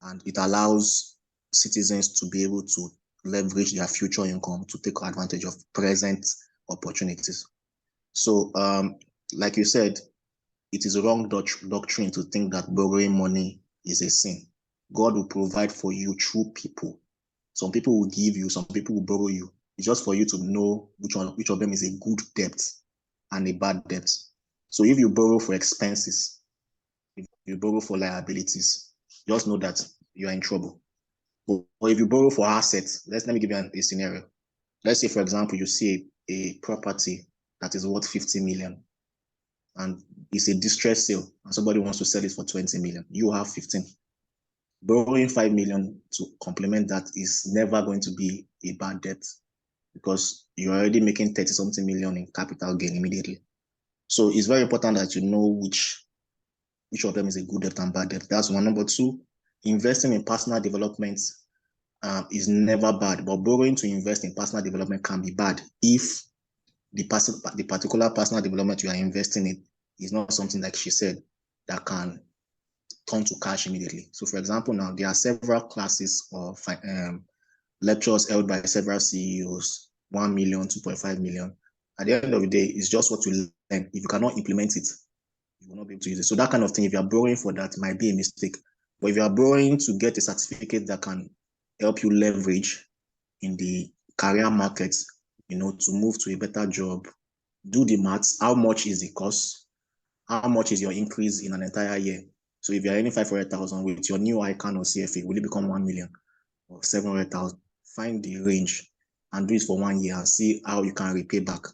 [SPEAKER 3] and it allows citizens to be able to leverage their future income to take advantage of present opportunities. So, like you said, it is a wrong doctrine to think that borrowing money is a sin. God will provide for you through people. Some people will give you, some people will borrow you. It's just for you to know which of them is a good debt and a bad debt. So if you borrow for expenses, if you borrow for liabilities, just know that you are in trouble. But if you borrow for assets, let me give you a scenario. Let's say, for example, you see a property that is worth 50 million and it's a distress sale and somebody wants to sell it for 20 million. You have 15. Borrowing 5 million to complement that is never going to be a bad debt because you're already making 30 something million in capital gain immediately. So it's very important that you know which of them is a good debt and bad debt. That's one. Number two, investing in personal development is never bad, but borrowing to invest in personal development can be bad if the particular personal development you are investing in is not something, like she said, that can turn to cash immediately. So for example, now there are several classes or lectures held by several CEOs, 1 million, 2.5 million. At the end of the day, it's just what you learn. If you cannot implement it, you will not be able to use it. So that kind of thing, if you are borrowing for that, might be a mistake. But if you are borrowing to get a certificate that can help you leverage in the career market, to move to a better job, do the maths. How much is the cost? How much is your increase in an entire year? So if you're earning 500,000 with your new ICANN or CFA, will it become 1 million or 700,000? Find the range and do it for 1 year and see how you can repay back.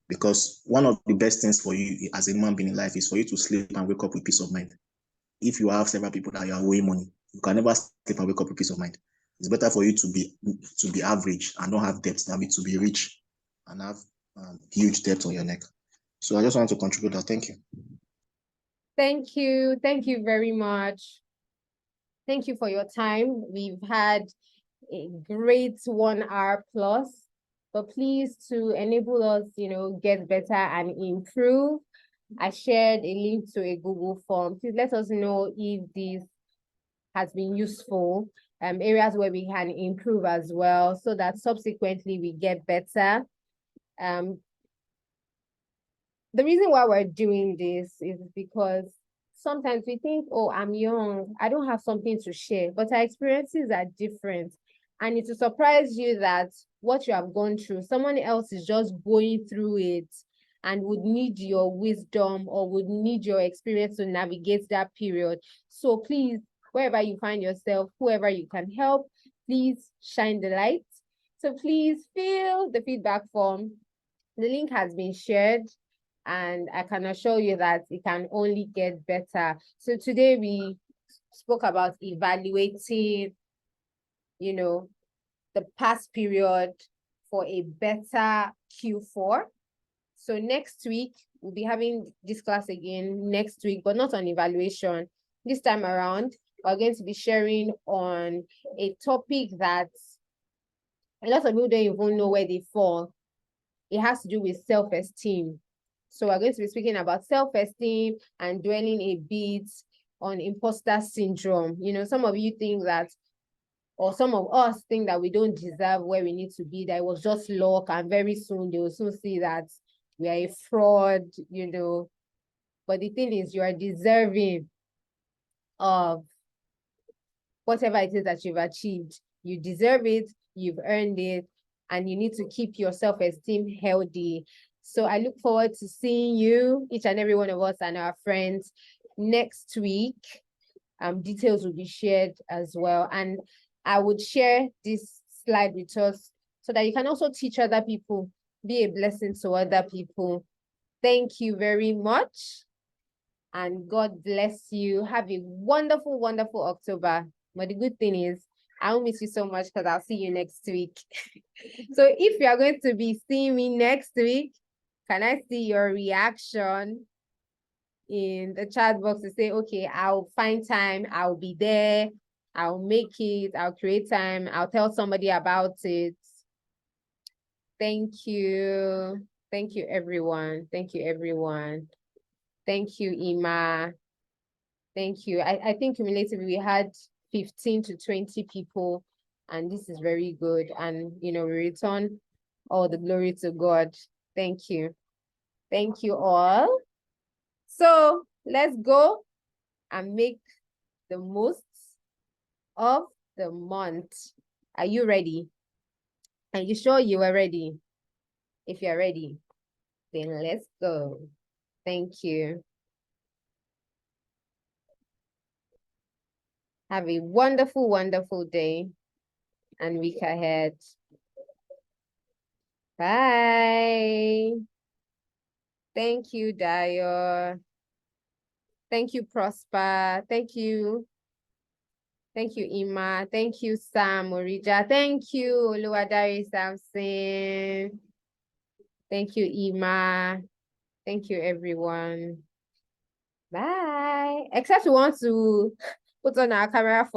[SPEAKER 3] Because one of the best things for you as a human being in life is for you to sleep and wake up with peace of mind. If you have several people that you are owing money, you can never sleep and wake up with peace of mind. It's better for you to be average and not have debts than to be rich and have huge debt on your neck. So I just want to contribute that. Thank you.
[SPEAKER 2] Thank you. Thank you very much. Thank you for your time. We've had a great 1 hour plus, but please, to enable us, get better and improve, I shared a link to a Google form. Please let us know if this has been useful, areas where we can improve as well, so that subsequently we get better. The reason why we're doing this is because sometimes we think, oh, I'm young, I don't have something to share, but our experiences are different. And it will surprise you that what you have gone through, someone else is just going through it and would need your wisdom or would need your experience to navigate that period. So please, wherever you find yourself, whoever you can help, please shine the light. So please fill the feedback form. The link has been shared, and I can assure you that it can only get better. So today we spoke about evaluating, the past period for a better Q4. So next week, we'll be having this class again next week, but not on evaluation. This time around, we're going to be sharing on a topic that a lot of people don't even know where they fall. It has to do with self-esteem. So we're going to be speaking about self-esteem and dwelling a bit on imposter syndrome. Some of you think that, or some of us think that we don't deserve where we need to be, that it was just luck, and very soon they will soon see that we are a fraud, But the thing is, you are deserving of whatever it is that you've achieved. You deserve it, you've earned it, and you need to keep your self-esteem healthy. So I look forward to seeing you, each and every one of us and our friends, next week. Details will be shared as well. And I would share this slide with us so that you can also teach other people, be a blessing to other people. Thank you very much. And God bless you. Have a wonderful, wonderful October. But the good thing is, I won't miss you so much because I'll see you next week. So if you are going to be seeing me next week, can I see your reaction in the chat box to say, okay, I'll find time, I'll be there, I'll make it, I'll create time, I'll tell somebody about it. Thank you. Thank you, everyone. Thank you, everyone. Thank you, Ima. Thank you. I think cumulatively we had 15 to 20 people, and this is very good. And, we return all the glory to God. Thank you. Thank you all. So let's go and make the most of the month. Are you ready? Are you sure you are ready? If you're ready, then let's go. Thank you. Have a wonderful, wonderful day and week ahead. Bye. Thank you, Dio. Thank you, Prosper. Thank you. Thank you, Ima. Thank you, Sam Orija. Thank you, Oluwadari Samson. Thank you, Ima. Thank you, everyone. Bye. Except we want to put on our camera for